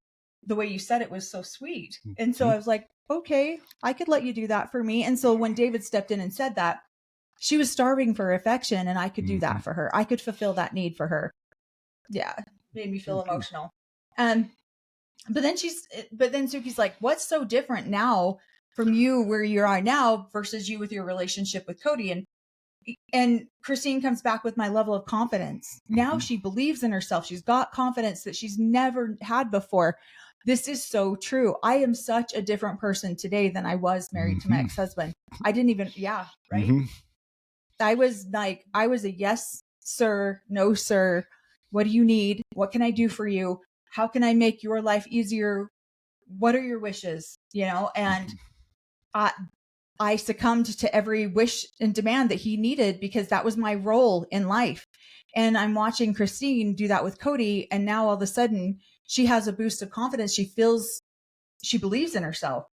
[SPEAKER 1] the way you said it was so sweet. And so I was like, okay, I could let you do that for me. And so when David stepped in and said that, she was starving for affection and I could do that for her. I could fulfill that need for her. Yeah. Made me feel emotional. But then Suki's like, what's so different now from you where you are now versus you with your relationship with Cody? And Christine comes back with my level of confidence. Now she believes in herself. She's got confidence that she's never had before. This is so true. I am such a different person today than I was married to my ex-husband. I didn't even, right? I was a yes, sir, no, sir. What do you need? What can I do for you? How can I make your life easier? What are your wishes? And I succumbed to every wish and demand that he needed because that was my role in life. And I'm watching Christine do that with Cody. And now all of a sudden she has a boost of confidence. She believes in herself.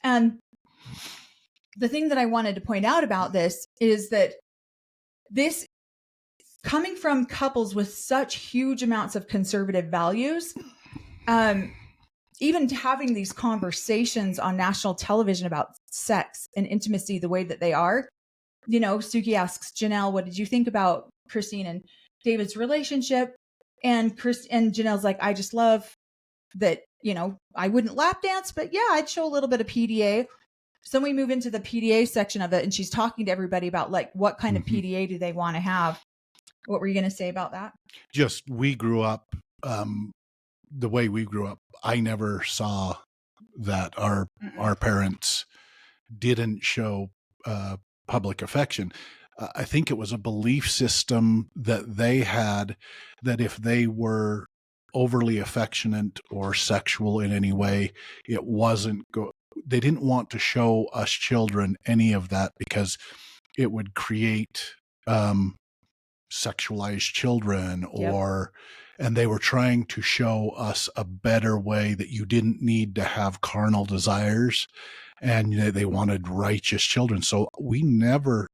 [SPEAKER 1] And the thing that I wanted to point out about this is that this coming from couples with such huge amounts of conservative values, even having these conversations on national television about sex and intimacy the way that they are, Suki asks Janelle, what did you think about Christine and David's relationship? And Janelle's like, I just love that, I wouldn't lap dance, but yeah, I'd show a little bit of PDA. So we move into the PDA section of it and she's talking to everybody about like, what kind of PDA do they want to have? What were you going to say about that?
[SPEAKER 2] Just, we grew up, the way we grew up, I never saw that our parents didn't show public affection. I think it was a belief system that they had that if they were overly affectionate or sexual in any way, it wasn't they didn't want to show us children any of that because it would create sexualized children and they were trying to show us a better way that you didn't need to have carnal desires, and they wanted righteous children. So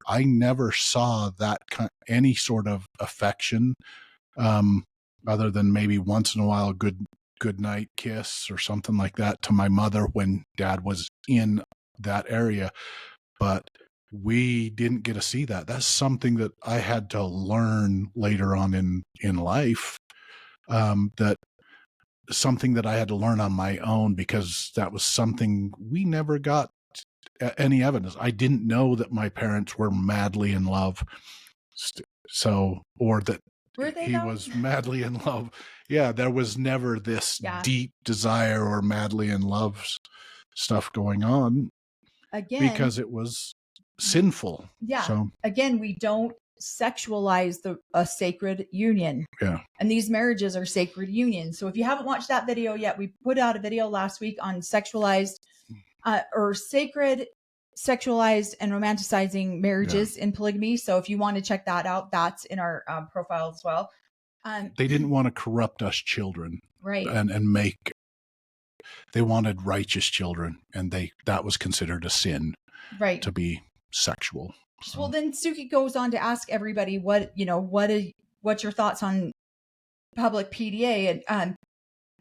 [SPEAKER 2] I never saw that any sort of affection, other than maybe once in a while a good night kiss or something like that to my mother when Dad was in that area. But we didn't get to see that. That's something that I had to learn later on in life. That something that I had to learn on my own because that was something we never got any evidence. I didn't know that my parents were madly in love. Or that he was madly in love. Yeah, there was never this deep desire or madly in love stuff going on.
[SPEAKER 1] Again,
[SPEAKER 2] because it was sinful.
[SPEAKER 1] Yeah. So again, we don't sexualize a sacred union.
[SPEAKER 2] Yeah.
[SPEAKER 1] And these marriages are sacred unions. So if you haven't watched that video yet, we put out a video last week on sexualized or sacred, sexualized, and romanticizing marriages in polygamy. So if you want to check that out, that's in our profile as well.
[SPEAKER 2] They didn't want to corrupt us children,
[SPEAKER 1] right?
[SPEAKER 2] And make. They wanted righteous children, and that was considered a sin,
[SPEAKER 1] right?
[SPEAKER 2] To be sexual. So.
[SPEAKER 1] Well, then Suki goes on to ask everybody what's your thoughts on public PDA, and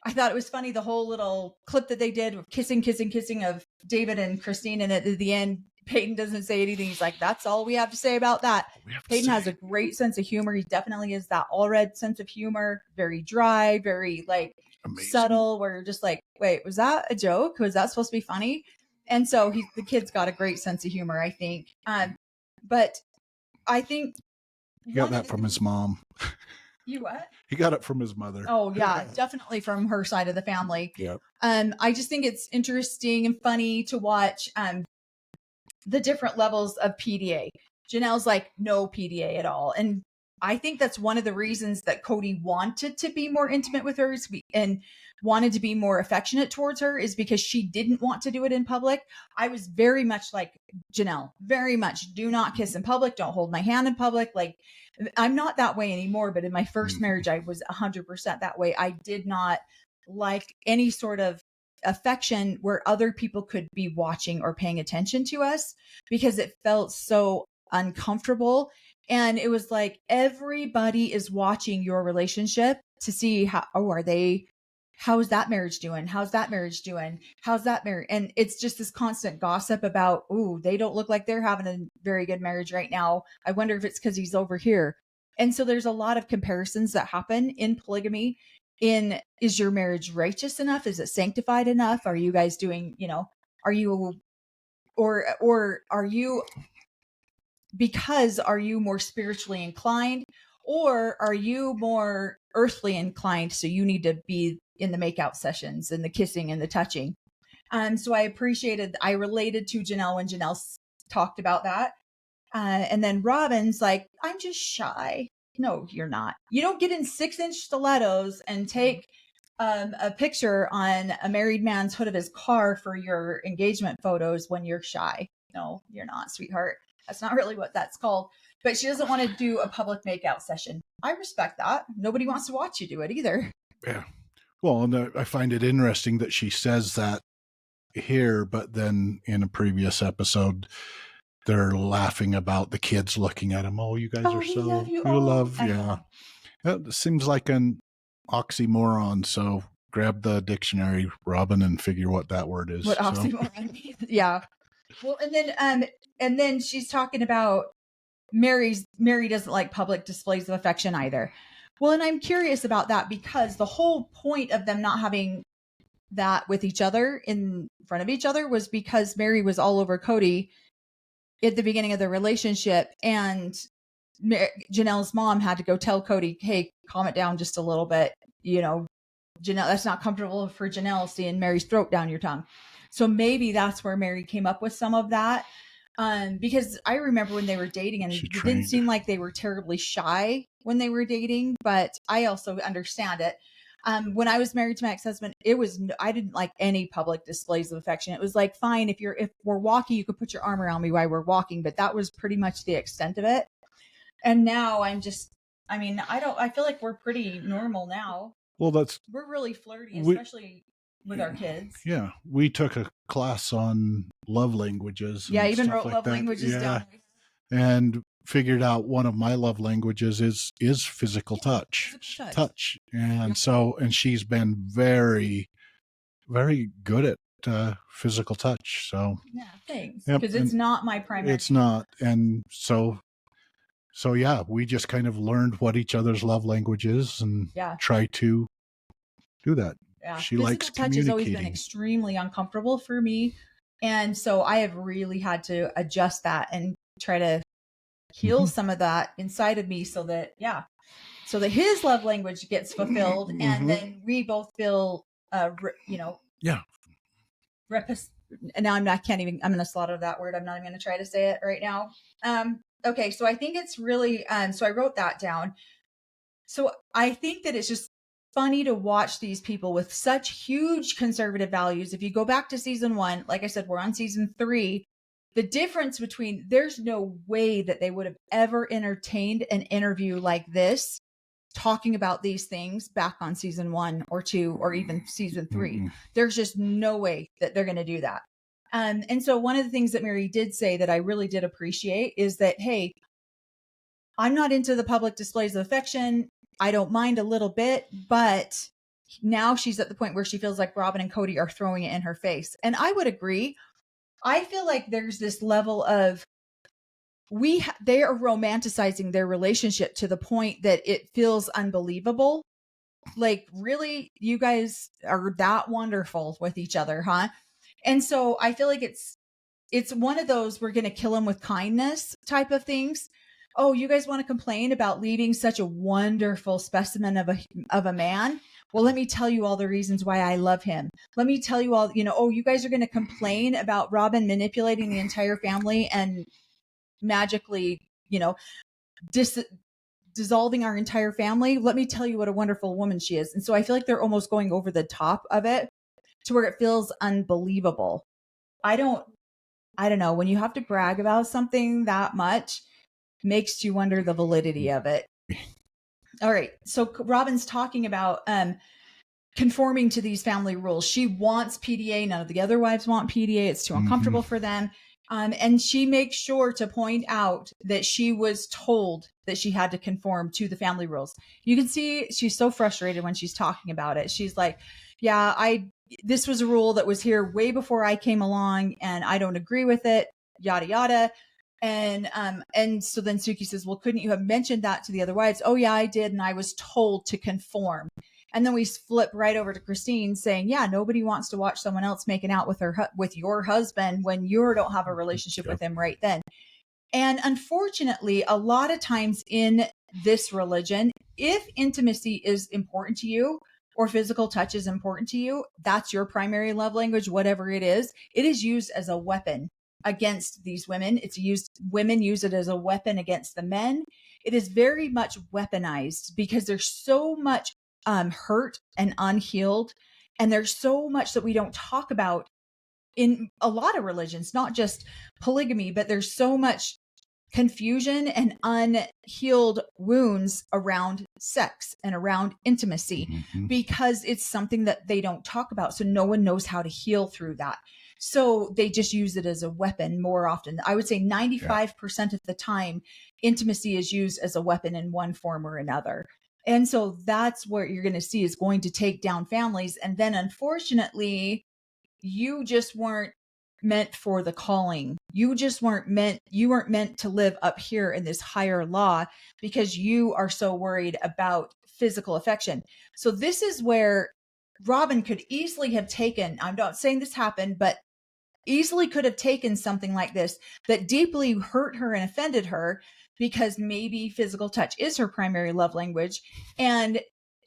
[SPEAKER 1] I thought it was funny, the whole little clip that they did of kissing of David and Christine. And at the end, Peyton doesn't say anything. He's like, that's all we have to say about that. Peyton has a great sense of humor. He definitely is that all-red sense of humor, very dry, very like amazing. Subtle, where you're just like, wait, was that a joke? Was that supposed to be funny? And so the kid's got a great sense of humor, I think. But I think
[SPEAKER 2] he got that from his mom.
[SPEAKER 1] You what?
[SPEAKER 2] He got it from his mother.
[SPEAKER 1] Oh yeah, definitely from her side of the family.
[SPEAKER 2] Yeah.
[SPEAKER 1] I just think it's interesting and funny to watch the different levels of PDA. Janelle's like no PDA at all, and I think that's one of the reasons that Cody wanted to be more intimate with her and wanted to be more affectionate towards her, is because she didn't want to do it in public. I was very much like Janelle, very much do not kiss in public, don't hold my hand in public. Like, I'm not that way anymore, but in my first marriage, I was 100% that way. I did not like any sort of affection where other people could be watching or paying attention to us, because it felt so uncomfortable. And it was like, everybody is watching your relationship to see how's that marriage doing? How's that marriage doing? How's that marriage? And it's just this constant gossip about, they don't look like they're having a very good marriage right now. I wonder if it's because he's over here. And so there's a lot of comparisons that happen in polygamy. Is your marriage righteous enough? Is it sanctified enough? Are you guys doing, are you because are you more spiritually inclined, or are you more earthly inclined? So you need to be in the makeout sessions and the kissing and the touching. So I related to Janelle when Janelle talked about that. And then Robin's like, I'm just shy. No, you're not. You don't get in 6-inch stilettos and take a picture on a married man's hood of his car for your engagement photos when you're shy. No, you're not, sweetheart. That's not really what that's called. But she doesn't want to do a public makeout session. I respect that. Nobody wants to watch you do it either.
[SPEAKER 2] Yeah. Well, and I find it interesting that she says that here, but then in a previous episode, they're laughing about the kids looking at him. Oh, you guys are so
[SPEAKER 1] love you.
[SPEAKER 2] Yeah. It seems like an oxymoron. So grab the dictionary, Robin, and figure what that word is.
[SPEAKER 1] What oxymoron means? Yeah. Well, and then she's talking about Mary doesn't like public displays of affection either. Well, and I'm curious about that, because the whole point of them not having that with each other in front of each other was because Mary was all over Cody at the beginning of the relationship, and Janelle's mom had to go tell Cody, hey, calm it down just a little bit. Janelle, that's not comfortable for Janelle, seeing Mary's throat down your tongue. So maybe that's where Mary came up with some of that. Because I remember when they were dating, and it didn't seem like they were terribly shy when they were dating, but I also understand it. When I was married to my ex-husband, I didn't like any public displays of affection. It was like, fine, if we're walking, you could put your arm around me while we're walking, but that was pretty much the extent of it. And now I feel like we're pretty normal now.
[SPEAKER 2] Well,
[SPEAKER 1] we're really flirty, especially with our kids.
[SPEAKER 2] Yeah. We took a class on love languages.
[SPEAKER 1] Yeah. Even wrote love languages down.
[SPEAKER 2] And figured out one of my love languages is physical touch. Touch. And and she's been very, very good at physical touch. So
[SPEAKER 1] yeah, thanks. Because it's not my primary.
[SPEAKER 2] It's not. And so yeah, we just kind of learned what each other's love language is and try to do that.
[SPEAKER 1] Yeah.
[SPEAKER 2] She
[SPEAKER 1] physical
[SPEAKER 2] likes
[SPEAKER 1] touch has always been extremely uncomfortable for me. And so I have really had to adjust that and try to heal some of that inside of me so that his love language gets fulfilled, and then we both feel now I'm going to slaughter that word. I'm not even going to try to say it right now. Okay, so I think it's really, so I wrote that down. So I think that it's just funny to watch these people with such huge conservative values. If you go back to season 1, like I said, we're on season 3. The difference between, there's no way that they would have ever entertained an interview like this, talking about these things back on season 1 or 2 or even season 3.
[SPEAKER 2] Mm-hmm.
[SPEAKER 1] There's just no way that they're going to do that. And so one of the things that Mary did say that I really did appreciate is that, hey, I'm not into the public displays of affection. I don't mind a little bit, but now she's at the point where she feels like Robin and Cody are throwing it in her face. And I would agree. I feel like there's this level of they are romanticizing their relationship to the point that it feels unbelievable. Like, really, you guys are that wonderful with each other, huh? And so I feel like it's one of those, we're going to kill him with kindness type of things. Oh, you guys want to complain about leaving such a wonderful specimen of a man? Well, let me tell you all the reasons why I love him. Let me tell you all, oh, you guys are going to complain about Robin manipulating the entire family and magically, dissolving our entire family. Let me tell you what a wonderful woman she is. And so I feel like they're almost going over the top of it to where it feels unbelievable. I don't know. When you have to brag about something that much, makes you wonder the validity of it. All right. So Robin's talking about conforming to these family rules. She wants PDA. None of the other wives want PDA. It's too uncomfortable for them. And she makes sure to point out that she was told that she had to conform to the family rules. You can see she's so frustrated when she's talking about it. She's like, yeah, this was a rule that was here way before I came along and I don't agree with it, yada, yada. And so then Suki says, well, couldn't you have mentioned that to the other wives? Oh yeah, I did. And I was told to conform. And then we flip right over to Christine saying, yeah, nobody wants to watch someone else making out with your husband when you don't have a relationship with him right then. And unfortunately, a lot of times in this religion, if intimacy is important to you or physical touch is important to you, that's your primary love language, whatever it is used as a weapon against these women. Women use it as a weapon against the men. It is very much weaponized because there's so much hurt and unhealed. And there's so much that we don't talk about in a lot of religions, not just polygamy, but there's so much confusion and unhealed wounds around sex and around intimacy because it's something that they don't talk about. So no one knows how to heal through that. So they just use it as a weapon more often. I would say 95% of the time, intimacy is used as a weapon in one form or another. And so that's what you're going to see is going to take down families. And then unfortunately, you just weren't meant for the calling. You weren't meant to live up here in this higher law because you are so worried about physical affection. So this is where Robin could easily have taken, I'm not saying this happened, but easily could have taken something like this that deeply hurt her and offended her because maybe physical touch is her primary love language. And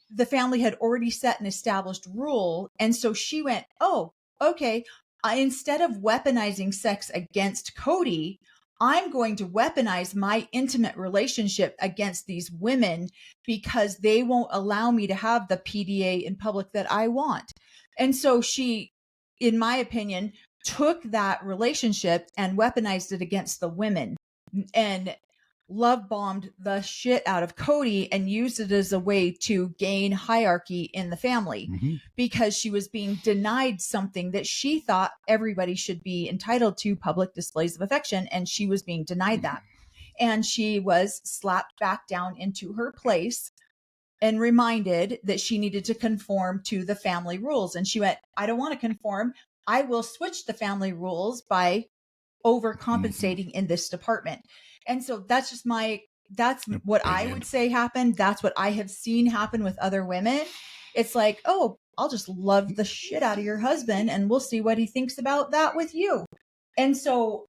[SPEAKER 1] the family had already set an established rule. And so she went, oh, okay, instead of weaponizing sex against Cody, I'm going to weaponize my intimate relationship against these women because they won't allow me to have the PDA in public that I want. And so she, in my opinion, took that relationship and weaponized it against the women and love bombed the shit out of Cody and used it as a way to gain hierarchy in the family because she was being denied something that she thought everybody should be entitled to, public displays of affection. And she was being denied that. And she was slapped back down into her place and reminded that she needed to conform to the family rules. And she went, I don't want to conform. I will switch the family rules by overcompensating in this department. And so that's just that's what I would say happened. That's what I have seen happen with other women. It's like, oh, I'll just love the shit out of your husband and we'll see what he thinks about that with you. And so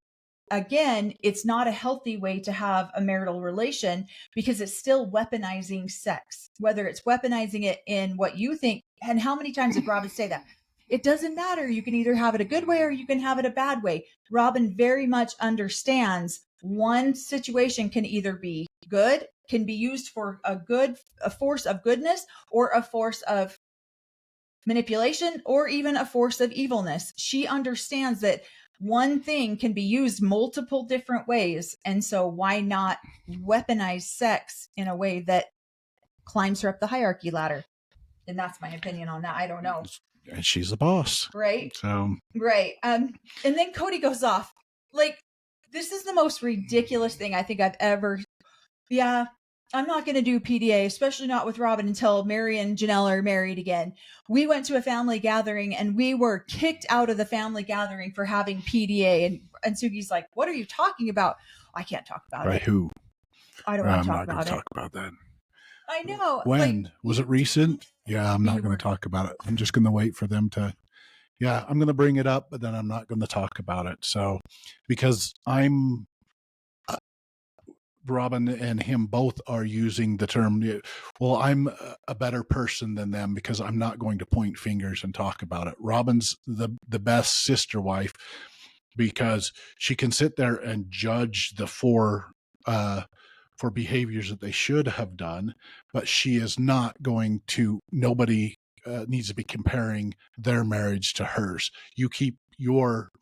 [SPEAKER 1] again, it's not a healthy way to have a marital relation because it's still weaponizing sex, whether it's weaponizing it in what you think. And how many times did Robin say that? It doesn't matter. You can either have it a good way or you can have it a bad way. Robin very much understands one situation can either be good, can be used for a force of goodness, or a force of manipulation, or even a force of evilness. She understands that one thing can be used multiple different ways. And so why not weaponize sex in a way that climbs her up the hierarchy ladder? And that's my opinion on that. I don't know.
[SPEAKER 2] And she's the boss.
[SPEAKER 1] Right.
[SPEAKER 2] So.
[SPEAKER 1] Right. And then Cody goes off. Like, this is the most ridiculous thing I think I've ever. Yeah. I'm not going to do PDA, especially not with Robin, until Mary and Janelle are married again. We went to a family gathering and we were kicked out of the family gathering for having PDA. And Suki's like, what are you talking about? I can't talk about it.
[SPEAKER 2] Who?
[SPEAKER 1] I don't want to
[SPEAKER 2] I'm
[SPEAKER 1] talk
[SPEAKER 2] not going
[SPEAKER 1] about
[SPEAKER 2] to
[SPEAKER 1] it.
[SPEAKER 2] talk about that.
[SPEAKER 1] I know.
[SPEAKER 2] When? Was it recent? Yeah, I'm not going to talk about it. I'm just going to wait for them to. Yeah, I'm going to bring it up, but then I'm not going to talk about it. So, because Robin and him both are using the term, well, I'm a better person than them because I'm not going to point fingers and talk about it. Robin's the best sister wife because she can sit there and judge the four for behaviors that they should have done, but she is not going to, nobody needs to be comparing their marriage to hers. You keep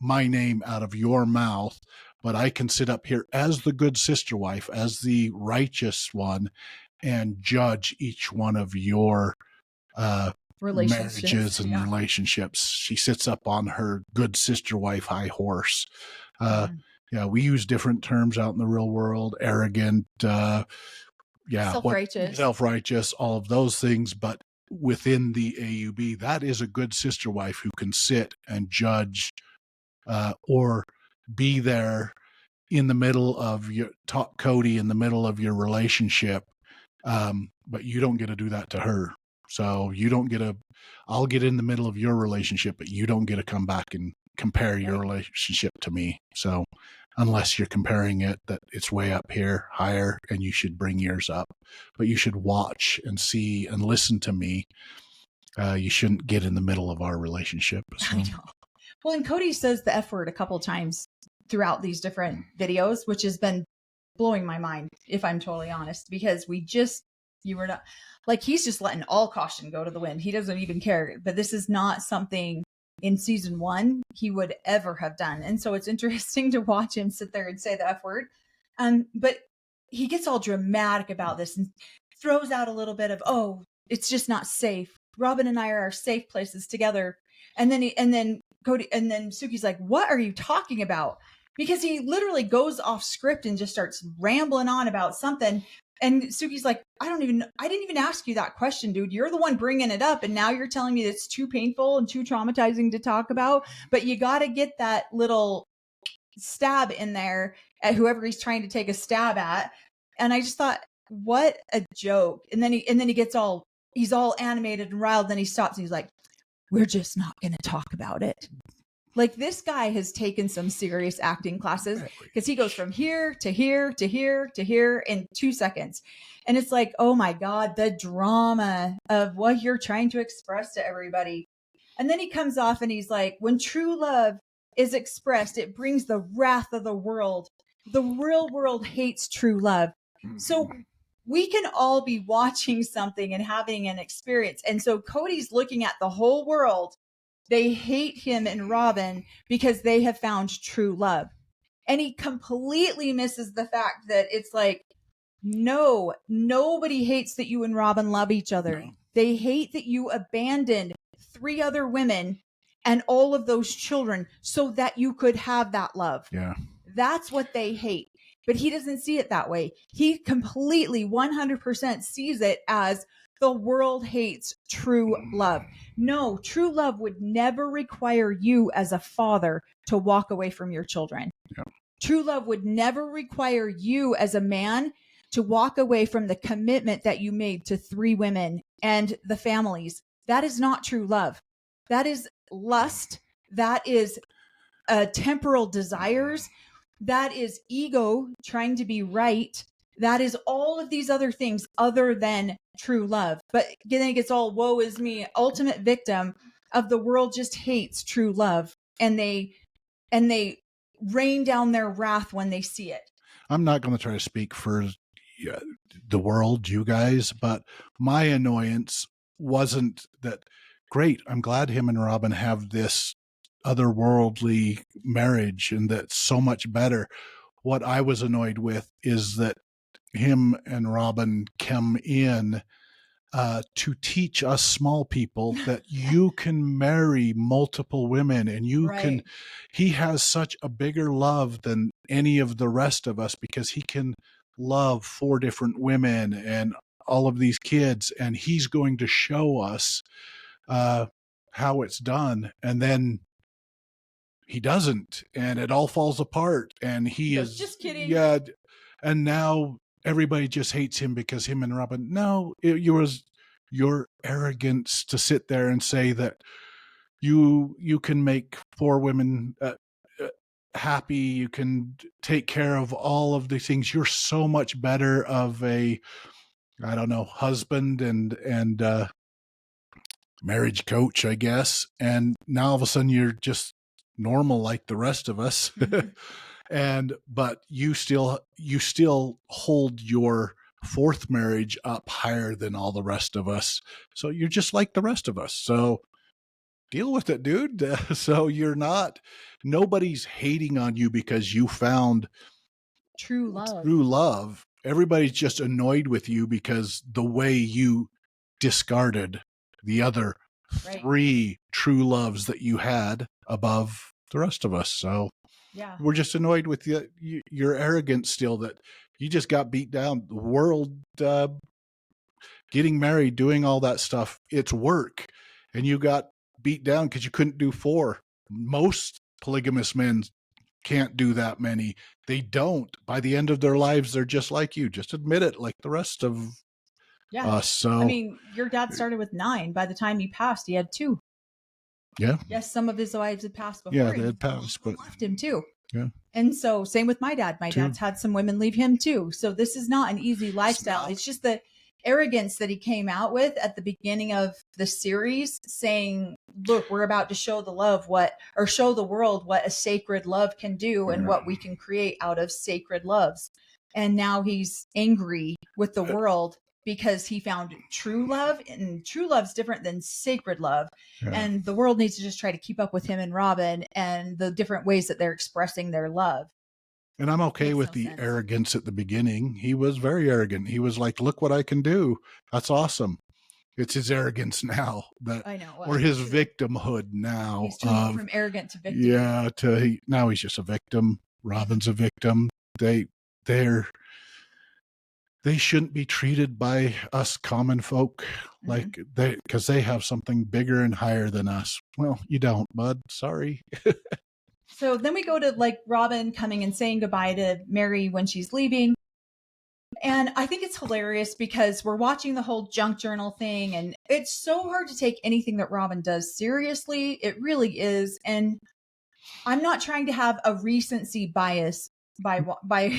[SPEAKER 2] my name out of your mouth, but I can sit up here as the good sister wife, as the righteous one, and judge each one of your marriages and relationships. She sits up on her good sister wife high horse. Yeah, we use different terms out in the real world, arrogant, self-righteous, all of those things. But within the AUB, that is a good sister wife who can sit and judge or be there in the middle of talk Cody in the middle of your relationship. But you don't get to do that to her. So you don't get I'll get in the middle of your relationship, but you don't get to come back and compare your relationship to me. So unless you're comparing it, that it's way up here higher and you should bring yours up, but you should watch and see and listen to me. You shouldn't get in the middle of our relationship. So.
[SPEAKER 1] I know. Well, and Cody says the F word a couple times throughout these different videos, which has been blowing my mind, if I'm totally honest, because you were not like, he's just letting all caution go to the wind. He doesn't even care, but this is not something in season 1 he would ever have done. And so it's interesting to watch him sit there and say the F word. But he gets all dramatic about this and throws out a little bit of, oh, it's just not safe. Robin and I are our safe places together. And then Cody, and then Suki's like, what are you talking about? Because he literally goes off script and just starts rambling on about something. And Suki's like, I didn't even ask you that question, dude. You're the one bringing it up. And now you're telling me it's too painful and too traumatizing to talk about. But you got to get that little stab in there at whoever he's trying to take a stab at. And I just thought, what a joke. And then he's all animated and riled. Then he stops and he's like, we're just not going to talk about it. Like, this guy has taken some serious acting classes because he goes from here to here to here to here in 2 seconds. And it's like, oh my God, the drama of what you're trying to express to everybody. And then he comes off and he's like, when true love is expressed, it brings the wrath of the world. The real world hates true love. So we can all be watching something and having an experience. And so Cody's looking at the whole world. They hate him and Robin because they have found true love. And he completely misses the fact that it's like, no, nobody hates that you and Robin love each other. No. They hate that you abandoned 3 other women and all of those children so that you could have that love.
[SPEAKER 2] Yeah.
[SPEAKER 1] That's what they hate. But he doesn't see it that way. He completely 100% sees it as the world hates true love. No, true love would never require you as a father to walk away from your children.
[SPEAKER 2] Yeah.
[SPEAKER 1] True love would never require you as a man to walk away from the commitment that you made to 3 women and the families. That is not true love. That is lust. That is temporal desires. That is ego trying to be right. That is all of these other things other than true love. But then it gets all, woe is me, ultimate victim of the world just hates true love. And they rain down their wrath when they see it.
[SPEAKER 2] I'm not going to try to speak for the world, you guys, but my annoyance wasn't that great. I'm glad him and Robin have this otherworldly marriage and that's so much better. What I was annoyed with is that him and Robin come in to teach us small people that you can marry multiple women and you can, he has such a bigger love than any of the rest of us because he can love 4 different women and all of these kids, and he's going to show us how it's done. And then he doesn't, and it all falls apart, and he is
[SPEAKER 1] just kidding.
[SPEAKER 2] Yeah. And now everybody just hates him because him and Robin. No, it was your arrogance to sit there and say that you can make 4 women happy. You can take care of all of these things. You're so much better of a, I don't know, husband and marriage coach, I guess. And now all of a sudden you're just normal like the rest of us. But you still hold your 4th marriage up higher than all the rest of us. So you're just like the rest of us. So deal with it, dude. So nobody's hating on you because you found
[SPEAKER 1] true love.
[SPEAKER 2] Everybody's just annoyed with you because the way you discarded the other 3 true loves that you had above the rest of us. So
[SPEAKER 1] yeah,
[SPEAKER 2] we're just annoyed with your arrogance still, that you just got beat down. The world, getting married, doing all that stuff, it's work. And you got beat down because you couldn't do 4. Most polygamous men can't do that many. They don't. By the end of their lives, they're just like you. Just admit it, like the rest of us. So
[SPEAKER 1] I mean, your dad started with 9. By the time he passed, he had 2.
[SPEAKER 2] Yeah.
[SPEAKER 1] Yes, some of his wives had passed before.
[SPEAKER 2] Yeah, they had passed, but
[SPEAKER 1] left him too.
[SPEAKER 2] Yeah.
[SPEAKER 1] And so same with my dad. My dad's had some women leave him too. So this is not an easy lifestyle. It's just the arrogance that he came out with at the beginning of the series, saying, look, we're about to show the world what a sacred love can do and what we can create out of sacred loves. And now he's angry with the world because he found true love, and true love's different than sacred love. Yeah. And the world needs to just try to keep up with him and Robin and the different ways that they're expressing their love.
[SPEAKER 2] And I'm okay with the arrogance at the beginning. He was very arrogant. He was like, look what I can do. That's awesome. It's his arrogance now,
[SPEAKER 1] I know,
[SPEAKER 2] or his victimhood now.
[SPEAKER 1] He's turning from arrogant to victim.
[SPEAKER 2] Yeah, now he's just a victim. Robin's a victim. They shouldn't be treated by us common folk like because they have something bigger and higher than us. Well, you don't, bud. Sorry.
[SPEAKER 1] So then we go to like Robin coming and saying goodbye to Mary when she's leaving. And I think it's hilarious because we're watching the whole junk journal thing, and it's so hard to take anything that Robin does seriously. It really is. And I'm not trying to have a recency bias by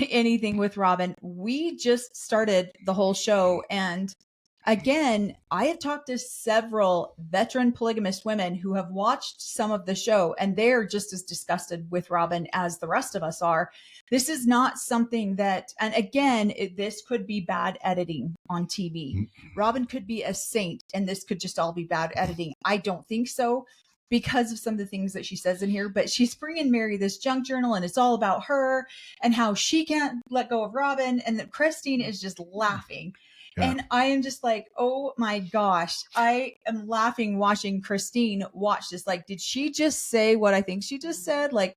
[SPEAKER 1] anything with Robin. We just started the whole show, and again, I have talked to several veteran polygamist women who have watched some of the show, and they're just as disgusted with Robin as the rest of us are. This is not something that, and again, this could be bad editing on TV. Robin could be a saint, and this could just all be bad editing. I don't think so, because of some of the things that she says in here, but she's bringing Mary this junk journal, and it's all about her and how she can't let go of Robin, and that Christine is just laughing. Yeah. And I am just like, oh my gosh, I am laughing watching Christine watch this. Like, did she just say what I think she just said? Like,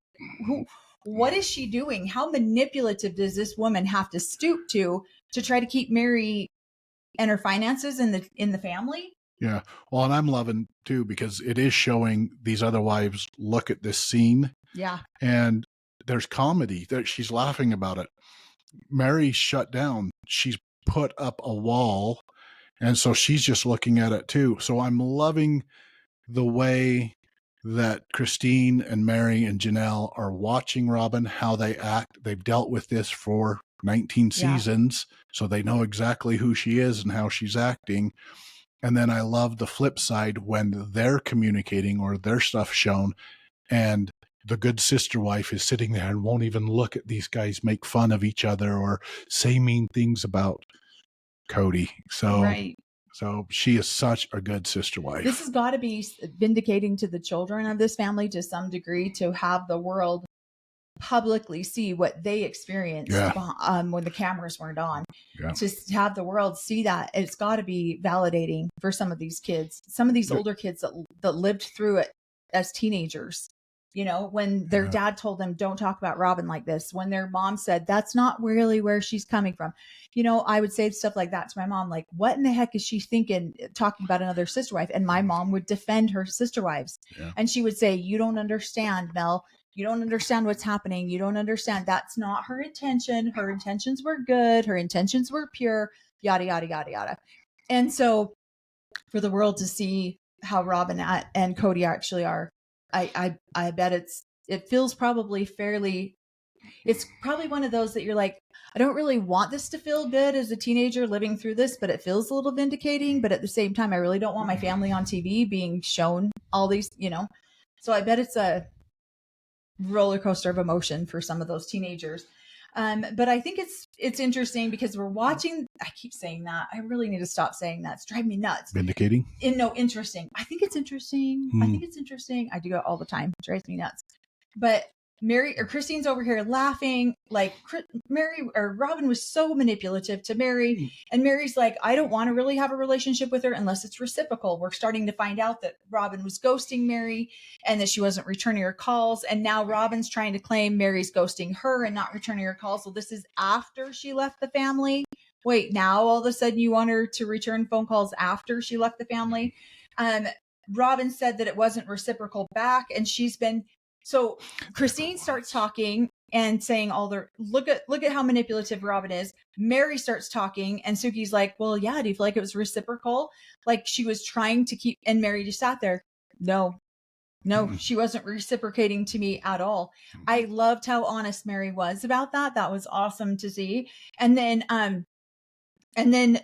[SPEAKER 1] what is she doing? How manipulative does this woman have to stoop to try to keep Mary and her finances in the family?
[SPEAKER 2] Yeah. Well, and I'm loving too, because it is showing these other wives look at this scene.
[SPEAKER 1] Yeah.
[SPEAKER 2] And there's comedy that she's laughing about it. Mary's shut down. She's put up a wall. And so she's just looking at it too. So I'm loving the way that Christine and Mary and Janelle are watching Robin, how they act. They've dealt with this for 19 seasons. So they know exactly who she is and how she's acting. And then I love the flip side when they're communicating or their stuff shown, and the good sister wife is sitting there and won't even look at these guys make fun of each other or say mean things about Cody. So she is such a good sister wife.
[SPEAKER 1] This has got to be vindicating to the children of this family to some degree, to have the world publicly see what they experienced when the cameras weren't on. To have the world see that, it's got to be validating for some of these kids, some of these older kids that lived through it as teenagers. You know, when their dad told them, don't talk about Robin like this, when their mom said, that's not really where she's coming from. You know, I would say stuff like that to my mom, like, what in the heck is she thinking, talking about another sister wife? And my mom would defend her sister wives. And she would say, you don't understand, Mel. You don't understand what's happening. You don't understand. That's not her intention. Her intentions were good. Her intentions were pure, yada, yada, yada, yada. And so for the world to see how Robin and Cody actually are, I bet it feels probably fairly, it's probably one of those that you're like, I don't really want this to feel good as a teenager living through this, but it feels a little vindicating. But at the same time, I really don't want my family on TV being shown all these, you know. So I bet it's a roller coaster of emotion for some of those teenagers. But I think it's interesting because we're watching. I keep saying that. I really need to stop saying that. It's driving me nuts.
[SPEAKER 2] Vindicating?
[SPEAKER 1] Interesting. I think it's interesting. I think it's interesting. I do it all the time. It drives me nuts. But Christine's over here laughing, like Robin was so manipulative to Mary, and Mary's like, I don't want to really have a relationship with her unless it's reciprocal. We're starting to find out that Robin was ghosting Mary and that she wasn't returning her calls. And now Robin's trying to claim Mary's ghosting her and not returning her calls. So this is after she left the family. Wait, now all of a sudden you want her to return phone calls after she left the family? Robin said that it wasn't reciprocal back, and so Christine starts talking and saying look at how manipulative Robin is. Mary starts talking, and Suki's like, well, yeah, do you feel like it was reciprocal? Like she was trying to keep, and Mary just sat there. No, she wasn't reciprocating to me at all. I loved how honest Mary was about that. That was awesome to see. And then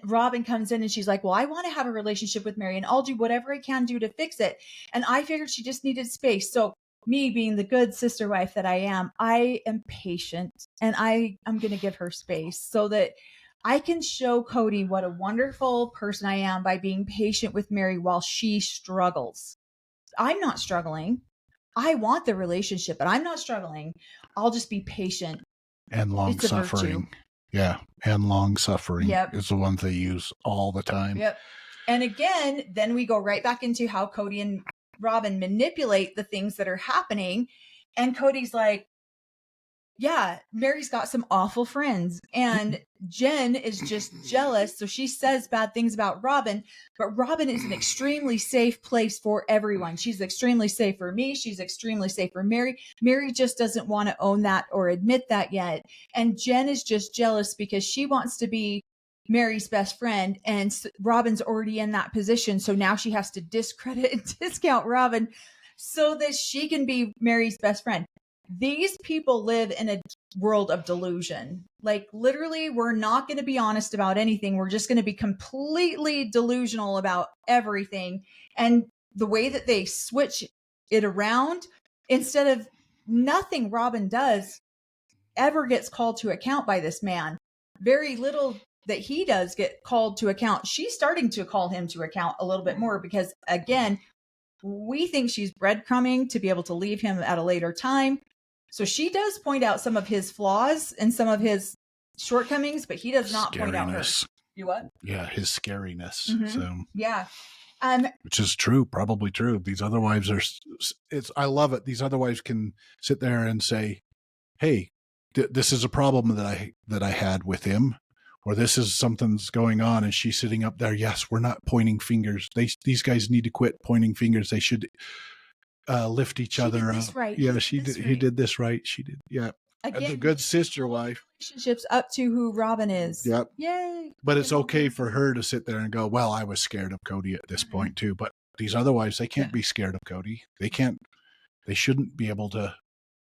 [SPEAKER 1] Robin comes in and she's like, well, I want to have a relationship with Mary and I'll do whatever I can do to fix it. And I figured she just needed space. So me being the good sister wife that I am patient, and I'm going to give her space so that I can show Cody what a wonderful person I am by being patient with Mary while she struggles. I'm not struggling. I want the relationship, but I'm not struggling. I'll just be patient.
[SPEAKER 2] And long suffering. Yeah. And long suffering is the one they use all the time.
[SPEAKER 1] Yep. And again, then we go right back into how Cody and Robin manipulate the things that are happening. And Cody's like, yeah, Mary's got some awful friends. And Jen is just jealous. So she says bad things about Robin, but Robin is an extremely safe place for everyone. She's extremely safe for me. She's extremely safe for Mary. Mary just doesn't want to own that or admit that yet. And Jen is just jealous because she wants to be Mary's best friend, and Robin's already in that position. So now she has to discredit and discount Robin so that she can be Mary's best friend. These people live in a world of delusion. Like literally, we're not going to be honest about anything. We're just going to be completely delusional about everything. And the way that they switch it around, instead of nothing Robin does ever gets called to account by this man. Very little that he does get called to account. She's starting to call him to account a little bit more because, again, we think she's breadcrumbing to be able to leave him at a later time. So she does point out some of his flaws and some of his shortcomings, but he does not point out hers. You what?
[SPEAKER 2] Yeah, his scariness. Mm-hmm. So
[SPEAKER 1] yeah.
[SPEAKER 2] Which is true, probably true. These other wives I love it. These other wives can sit there and say, hey, this is a problem that I had with him. Or this is something's going on, and she's sitting up there. Yes, we're not pointing fingers. These guys need to quit pointing fingers. They should lift each other up.
[SPEAKER 1] Right.
[SPEAKER 2] Yeah, she did. Right. He did this right. She did. Yeah. Again, a good sister wife.
[SPEAKER 1] Relationships up to who Robin is.
[SPEAKER 2] Yep.
[SPEAKER 1] Yay.
[SPEAKER 2] But it's okay for her to sit there and go, well, I was scared of Cody at this point too. But these other wives, they can't be scared of Cody. They shouldn't be able to.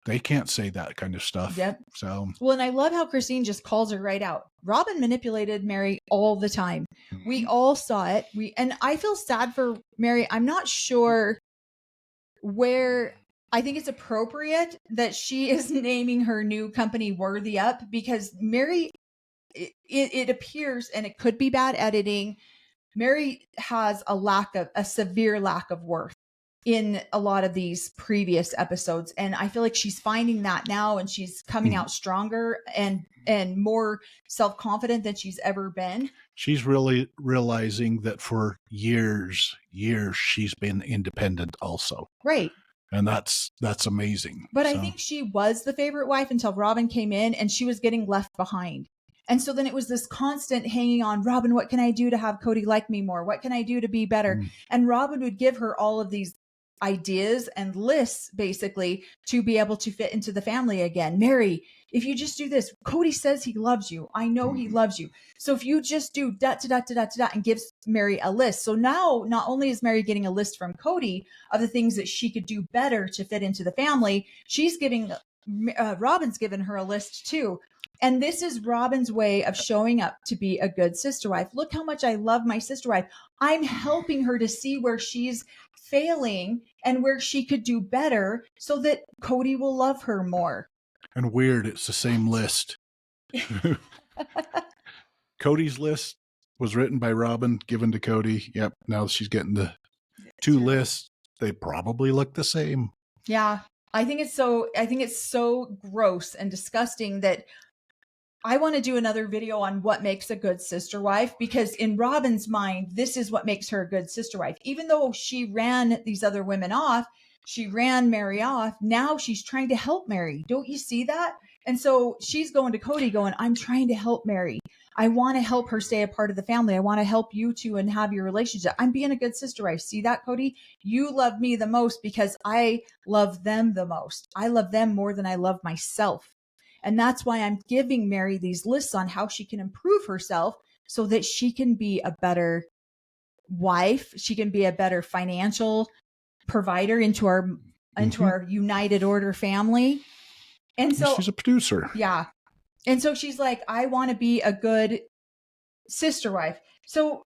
[SPEAKER 2] They can't say that kind of stuff.
[SPEAKER 1] Yep.
[SPEAKER 2] So
[SPEAKER 1] well, and I love how Christine just calls her right out. Robin manipulated Mary all the time. We all saw it. And I feel sad for Mary. I'm not sure where I think it's appropriate that she is naming her new company Worthy Up, because Mary, it appears, and it could be bad editing, Mary has a severe lack of worth in a lot of these previous episodes. And I feel like she's finding that now, and she's coming out stronger and more self-confident than she's ever been.
[SPEAKER 2] She's really realizing that for years, she's been independent also.
[SPEAKER 1] Right.
[SPEAKER 2] And that's amazing.
[SPEAKER 1] But I think she was the favorite wife until Robin came in, and she was getting left behind. And so then it was this constant hanging on, Robin, what can I do to have Cody like me more? What can I do to be better? And Robin would give her all of these ideas and lists, basically, to be able to fit into the family again. Mary, if you just do this, Cody says he loves you. I know he loves you. So if you just do and gives Mary a list. So now not only is Mary getting a list from Cody of the things that she could do better to fit into the family, she's giving, Robin's given her a list too. And this is Robin's way of showing up to be a good sister wife. Look how much I love my sister wife. I'm helping her to see where she's failing and where she could do better so that Cody will love her more.
[SPEAKER 2] And weird, it's the same list. Cody's list was written by Robin, given to Cody. Yep, now she's getting the two lists. They probably look the same.
[SPEAKER 1] Yeah, I think it's so gross and disgusting that I want to do another video on what makes a good sister wife, because in Robin's mind, this is what makes her a good sister wife. Even though she ran these other women off, she ran Mary off. Now she's trying to help Mary. Don't you see that? And so she's going to Cody going, I'm trying to help Mary. I want to help her stay a part of the family. I want to help you two and have your relationship. I'm being a good sister wife. See that, Cody? You love me the most because I love them the most. I love them more than I love myself. And that's why I'm giving Mary these lists on how she can improve herself so that she can be a better wife. She can be a better financial provider into our United Order family. And so
[SPEAKER 2] she's a producer.
[SPEAKER 1] Yeah. And so she's like, I want to be a good sister wife. So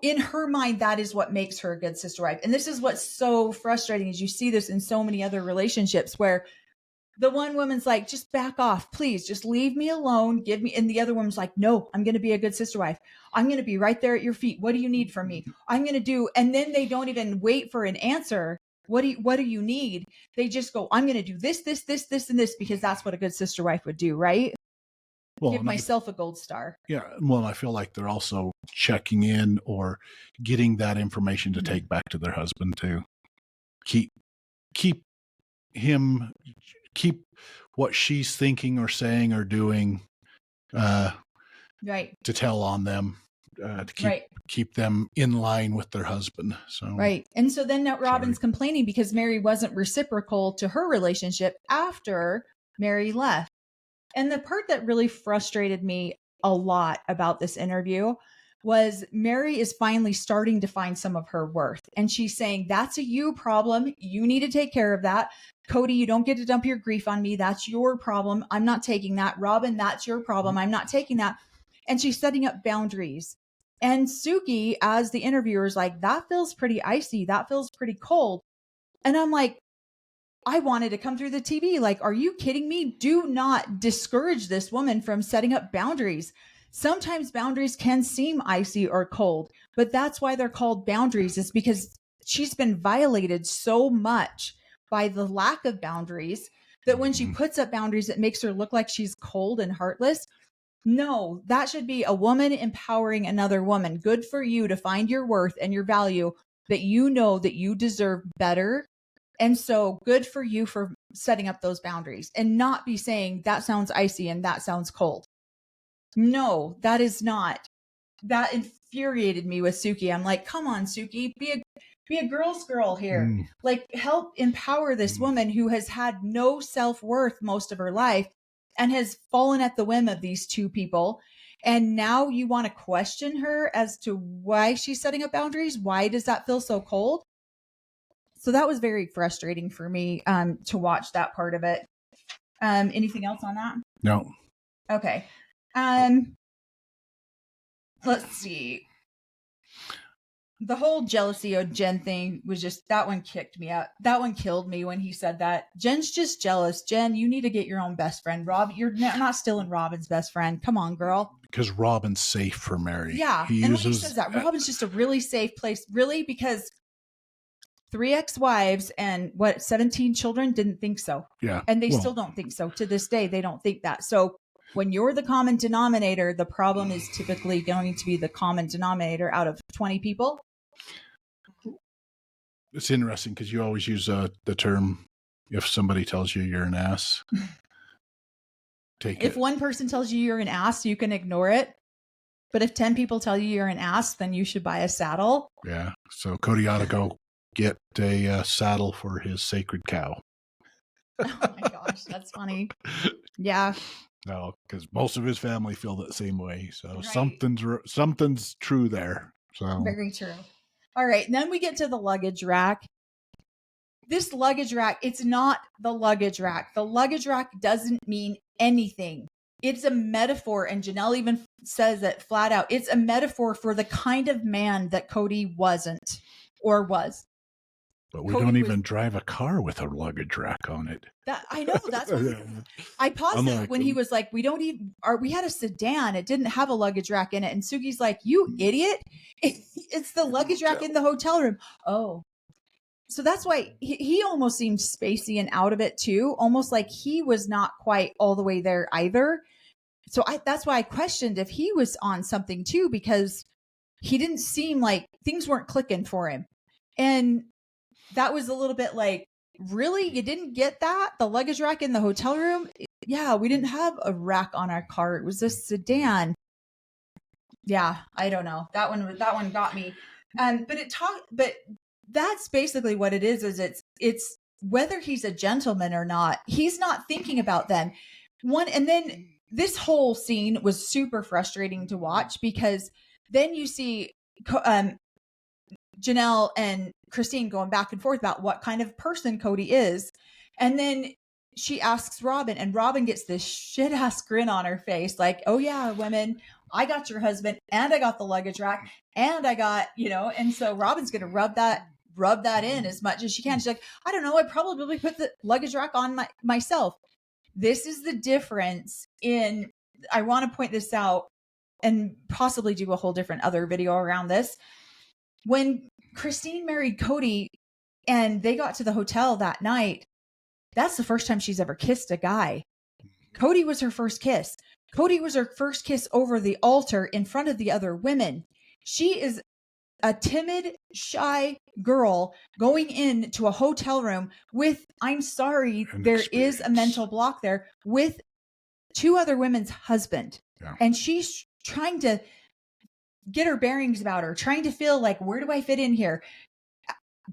[SPEAKER 1] in her mind, that is what makes her a good sister wife. And this is what's so frustrating, is you see this in so many other relationships where the one woman's like, just back off, please, just leave me alone. Give me. And the other woman's like, no, I'm going to be a good sister wife. I'm going to be right there at your feet. What do you need from me? I'm going to do. And then they don't even wait for an answer. What do you need? They just go, I'm going to do this, and this, because that's what a good sister wife would do. Right. Well, give myself a gold star.
[SPEAKER 2] Yeah. Well, I feel like they're also checking in or getting that information to take back to their husband to keep what she's thinking or saying or doing,
[SPEAKER 1] right,
[SPEAKER 2] to tell on them, to keep them in line with their husband. So
[SPEAKER 1] right. And so then now Robin's complaining because Mary wasn't reciprocal to her relationship after Mary left. And the part that really frustrated me a lot about this interview was Mary is finally starting to find some of her worth. And she's saying, that's a you problem. You need to take care of that. Cody, you don't get to dump your grief on me. That's your problem. I'm not taking that. Robin, that's your problem. I'm not taking that. And she's setting up boundaries. And Suki, as the interviewer, is like, that feels pretty icy. That feels pretty cold. And I'm like, I wanted to come through the TV. Like, are you kidding me? Do not discourage this woman from setting up boundaries. Sometimes boundaries can seem icy or cold, but that's why they're called boundaries, is because she's been violated so much by the lack of boundaries that when she puts up boundaries, it makes her look like she's cold and heartless. No, that should be a woman empowering another woman. Good for you to find your worth and your value, that you know that you deserve better. And so good for you for setting up those boundaries and not be saying that sounds icy and that sounds cold. No, that is not. That infuriated me with Suki. I'm like, come on, Suki, be a girl's girl here. Like, help empower this woman who has had no self-worth most of her life and has fallen at the whim of these two people. And now you want to question her as to why she's setting up boundaries. Why does that feel so cold? So that was very frustrating for me to watch that part of it. Anything else on that?
[SPEAKER 2] No.
[SPEAKER 1] Okay. Let's see. The whole jealousy of Jen thing was just, that one kicked me out. That one killed me when he said that. Jen's just jealous. Jen, you need to get your own best friend. Rob, you're not stealing Robin's best friend. Come on, girl.
[SPEAKER 2] Because Robin's safe for Mary.
[SPEAKER 1] Yeah. And when he says that, Robin's just a really safe place. Really? Because 3 ex-wives and 17 children didn't think so.
[SPEAKER 2] Yeah.
[SPEAKER 1] And they still don't think so. To this day, they don't think that. So when you're the common denominator, the problem is typically going to be the common denominator out of 20 people.
[SPEAKER 2] It's interesting because you always use the term, if somebody tells you you're an ass, take it.
[SPEAKER 1] If one person tells you you're an ass, you can ignore it. But if 10 people tell you you're an ass, then you should buy a saddle.
[SPEAKER 2] Yeah. So Cody ought to go get a saddle for his sacred cow.
[SPEAKER 1] Oh my gosh, that's funny. Yeah.
[SPEAKER 2] No, because most of his family feel that same way. So
[SPEAKER 1] Right.
[SPEAKER 2] something's true there. So
[SPEAKER 1] Very true. All right. Then we get to the luggage rack. This luggage rack, it's not the luggage rack. The luggage rack doesn't mean anything. It's a metaphor. And Janelle even says it flat out. It's a metaphor for the kind of man that Cody wasn't or was.
[SPEAKER 2] But we don't even drive a car with a luggage rack on it.
[SPEAKER 1] That I know. That's what I paused it when he was like, we had a sedan. It didn't have a luggage rack in it. And Sugi's like, you idiot. It's the luggage rack in the hotel room. Oh. So that's why he almost seemed spacey and out of it too. Almost like he was not quite all the way there either. So that's why I questioned if he was on something too, because he didn't seem like things weren't clicking for him. And that was a little bit like, really? You didn't get that? The luggage rack in the hotel room? Yeah, we didn't have a rack on our car. It was a sedan. Yeah, I don't know. That one got me. But that's basically what it is it's whether he's a gentleman or not, he's not thinking about them. And then this whole scene was super frustrating to watch, because then you see Janelle and Christine going back and forth about what kind of person Cody is. And then she asks Robin, and Robin gets this shit ass grin on her face. Like, oh yeah, women, I got your husband, and I got the luggage rack, and I got, and so Robin's going to rub that in as much as she can. She's like, I don't know, I probably put the luggage rack on myself. This is the difference in, I want to point this out and possibly do a whole different other video around this. When Christine married Cody and they got to the hotel that night, that's the first time she's ever kissed a guy. Cody was her first kiss. Cody was her first kiss over the altar in front of the other women. She is a timid, shy girl going into a hotel room with, I'm sorry, there is a mental block there, with 2 other women's husband. Yeah. And she's trying to get her bearings about her, trying to feel like, where do I fit in here?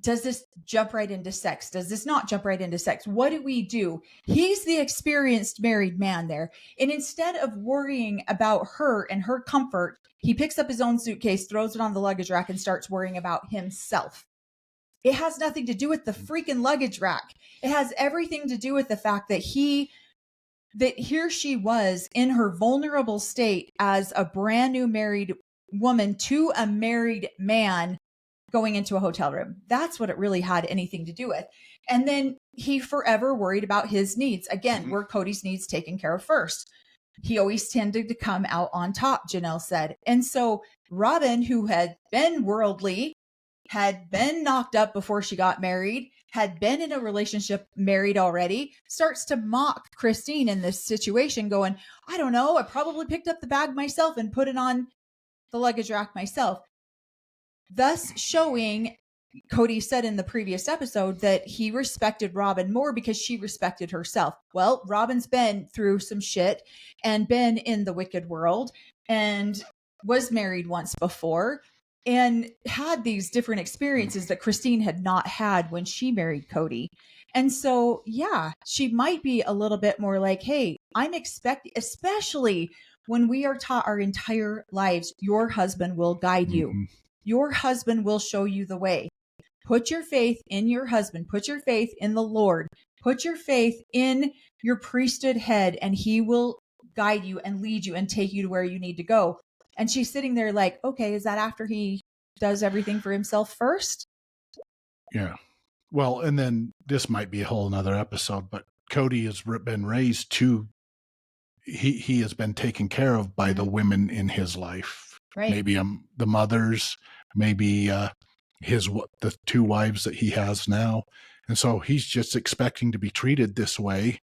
[SPEAKER 1] Does this jump right into sex? Does this not jump right into sex? What do we do? He's the experienced married man there. And instead of worrying about her and her comfort, he picks up his own suitcase, throws it on the luggage rack, and starts worrying about himself. It has nothing to do with the freaking luggage rack. It has everything to do with the fact that here she was in her vulnerable state as a brand new married woman to a married man going into a hotel room. That's what it really had anything to do with. And then he forever worried about his needs. Again, were Cody's needs taken care of first? He always tended to come out on top, Janelle said. And so Robin, who had been worldly, had been knocked up before she got married, had been in a relationship, married already, starts to mock Christine in this situation, going, I don't know, I probably picked up the bag myself and put it on the luggage rack myself. Thus showing, Cody said in the previous episode, that he respected Robin more because she respected herself. Well, Robin's been through some shit and been in the wicked world and was married once before and had these different experiences that Christine had not had when she married Cody. And so, yeah, she might be a little bit more like, hey, I'm expecting, especially when we are taught our entire lives, your husband will guide you. Mm-hmm. Your husband will show you the way. Put your faith in your husband. Put your faith in the Lord. Put your faith in your priesthood head, and he will guide you and lead you and take you to where you need to go. And she's sitting there like, okay, is that after he does everything for himself first.
[SPEAKER 2] Yeah. Well, and then this might be a whole nother episode, but Cody has been raised to, he has been taken care of by the women in his life.
[SPEAKER 1] Right.
[SPEAKER 2] Maybe the mothers, maybe the 2 wives that he has now. And so he's just expecting to be treated this way.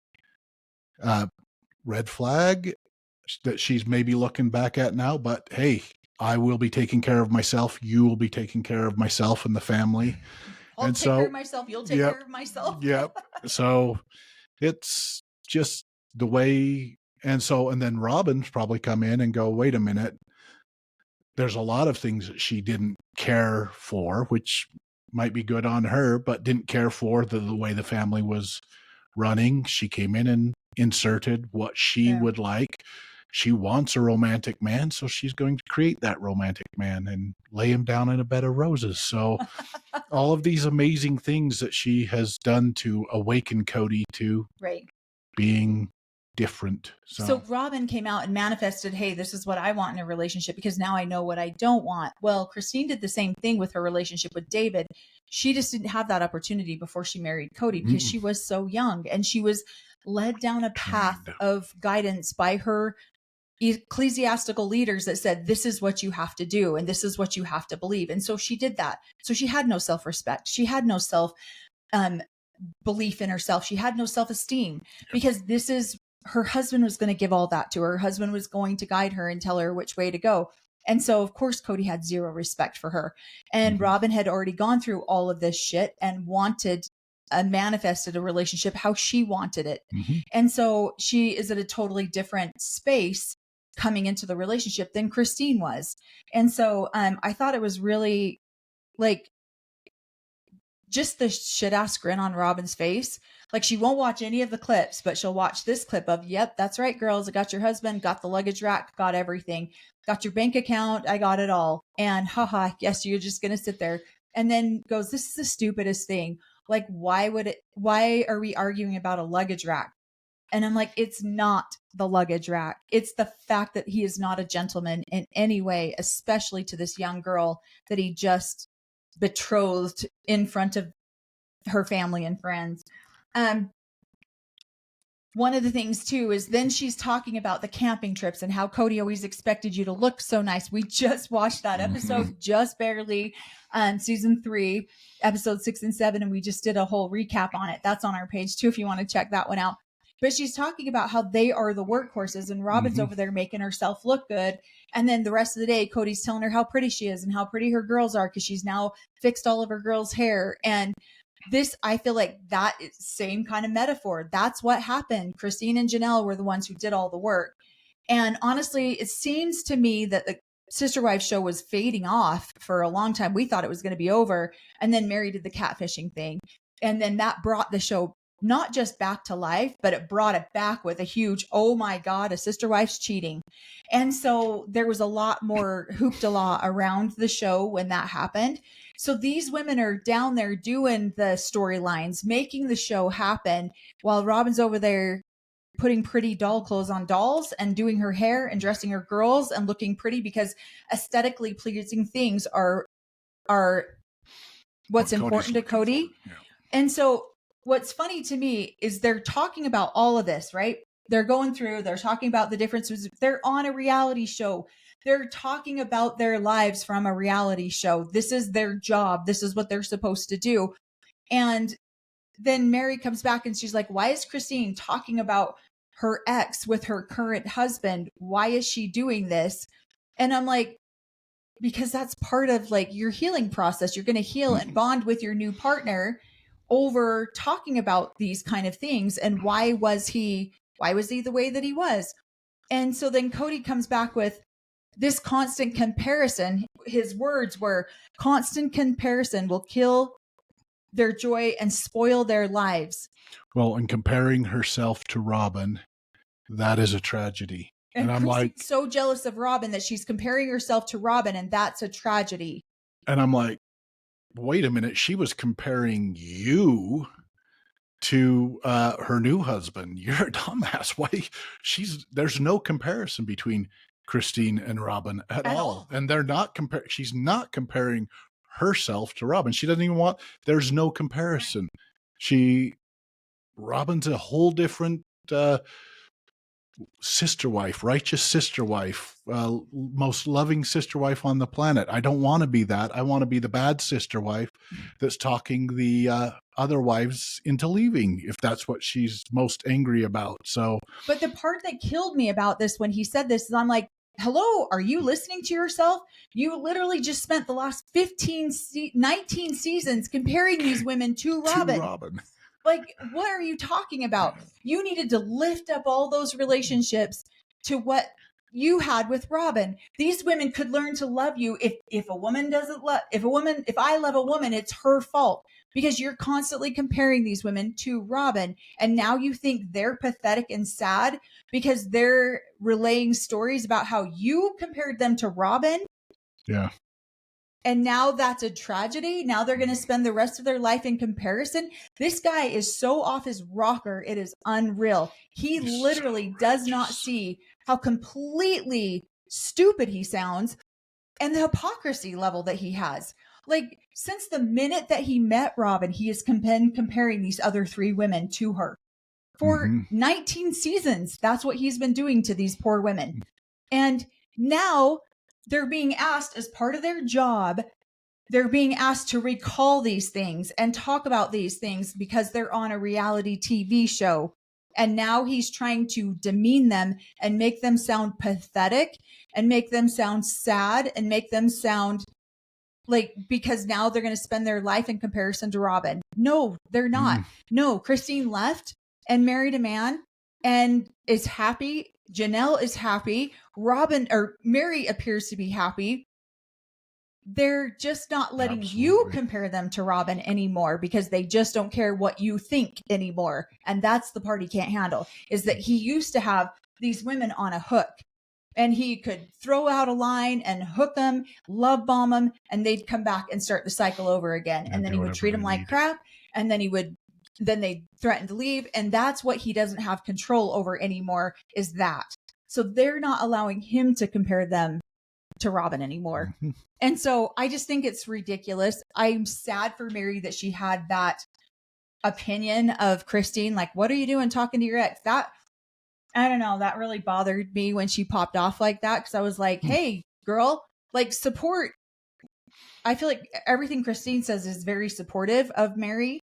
[SPEAKER 2] Red flag that she's maybe looking back at now, but hey, I will be taking care of myself. You will be taking care of myself and the family.
[SPEAKER 1] I'll take care of myself. You'll take care of myself.
[SPEAKER 2] Yep. So it's just the way. And then Robin's probably come in and go, wait a minute. There's a lot of things that she didn't care for, which might be good on her, but didn't care for the way the family was running. She came in and inserted what she would like. She wants a romantic man, so she's going to create that romantic man and lay him down in a bed of roses. So all of these amazing things that she has done to awaken Cody to being different.
[SPEAKER 1] So Robin came out and manifested, hey, this is what I want in a relationship because now I know what I don't want. Well, Christine did the same thing with her relationship with David. She just didn't have that opportunity before she married Cody because she was so young and she was led down a path of guidance by her ecclesiastical leaders that said, this is what you have to do and this is what you have to believe. And so she did that. So she had no self-respect. She had no belief in herself. She had no self-esteem because her husband was going to give all that to her. Her husband was going to guide her and tell her which way to go. And so, of course, Cody had zero respect for her. And Robin had already gone through all of this shit and manifested a relationship how she wanted it. And so she is at a totally different space coming into the relationship than Christine was. And so I thought it was really just the shit ass grin on Robin's face. Like she won't watch any of the clips, but she'll watch this clip of, yep, that's right, girls. I got your husband, got the luggage rack, got everything, got your bank account. I got it all. And haha, yes, you're just going to sit there. And then goes, this is the stupidest thing. Like, why are we arguing about a luggage rack? And I'm like, it's not the luggage rack. It's the fact that he is not a gentleman in any way, especially to this young girl that he just betrothed in front of her family and friends. One of the things too is then she's talking about the camping trips and how Cody always expected you to look so nice. We just watched that episode just barely, season 3, episode 6 and 7. And we just did a whole recap on it. That's on our page too, if you want to check that one out. But she's talking about how they are the workhorses and Robin's over there making herself look good. And then the rest of the day, Cody's telling her how pretty she is and how pretty her girls are because she's now fixed all of her girls' hair. And this, I feel like that is same kind of metaphor. That's what happened. Christine and Janelle were the ones who did all the work. And honestly, it seems to me that the Sister Wives show was fading off for a long time. We thought it was going to be over. And then Mary did the catfishing thing. And then that brought the show not just back to life, but it brought it back with a huge, oh my God, a sister wife's cheating. And so there was a lot more hoopla around the show when that happened. So these women are down there doing the storylines, making the show happen while Robin's over there putting pretty doll clothes on dolls and doing her hair and dressing her girls and looking pretty because aesthetically pleasing things are what's important to Cody. Yeah. And so what's funny to me is they're talking about all of this, right? They're talking about the differences. They're on a reality show. They're talking about their lives from a reality show. This is their job. This is what they're supposed to do. And then Mary comes back and she's like, why is Christine talking about her ex with her current husband? Why is she doing this? And I'm like, because that's part of like your healing process. You're going to heal and bond with your new partner over talking about these kind of things. And why was he the way that he was? And so then Cody comes back with this constant comparison. His words were, constant comparison will kill their joy and spoil their lives.
[SPEAKER 2] Well, and comparing herself to Robin, that is a tragedy.
[SPEAKER 1] And I'm like, so jealous of Robin that she's comparing herself to Robin, and that's a tragedy.
[SPEAKER 2] And I'm like, wait a minute, she was comparing you to her new husband. You're a dumbass. Why? There's no comparison between Christine and Robin at all. And they're not she's not comparing herself to Robin. She doesn't even there's no comparison. Robin's a whole different sister wife, righteous sister wife, most loving sister wife on the planet. I don't want to be that. I want to be the bad sister wife that's talking the other wives into leaving, if that's what she's most angry about. So,
[SPEAKER 1] but the part that killed me about this when he said this is I'm like, hello, are you listening to yourself? You literally just spent the last 19 seasons comparing these women to Robin. Like, what are you talking about? You needed to lift up all those relationships to what you had with Robin. These women could learn to love you. If a woman doesn't love, if I love a woman, it's her fault, because you're constantly comparing these women to Robin. And now you think they're pathetic and sad because they're relaying stories about how you compared them to Robin.
[SPEAKER 2] Yeah.
[SPEAKER 1] And now that's a tragedy. Now they're going to spend the rest of their life in comparison. This guy is so off his rocker. It is unreal. He literally does not see how completely stupid he sounds and the hypocrisy level that he has. Like, since the minute that he met Robin, he has been comparing these other three women to her for 19 seasons. That's what he's been doing to these poor women. And now they're being asked, as part of their job, they're being asked to recall these things and talk about these things because they're on a reality TV show. And now he's trying to demean them and make them sound pathetic and make them sound sad and make them sound like, because now they're going to spend their life in comparison to Robin. No, they're not. No, Christine left and married a man and is happy. Janelle is happy. Mary appears to be happy. They're just not letting you compare them to Robin anymore because they just don't care what you think anymore. And that's the part he can't handle, is that he used to have these women on a hook and he could throw out a line and hook them, love bomb them, and they'd come back and start the cycle over again. And then he would treat them like crap. And then they threaten to leave. And that's what he doesn't have control over anymore, is that. So they're not allowing him to compare them to Robin anymore. And so I just think it's ridiculous. I'm sad for Mary that she had that opinion of Christine. Like, what are you doing talking to your ex? That, I don't know, that really bothered me when she popped off like that. Cause I was like, hey girl, like, support. I feel like everything Christine says is very supportive of Mary.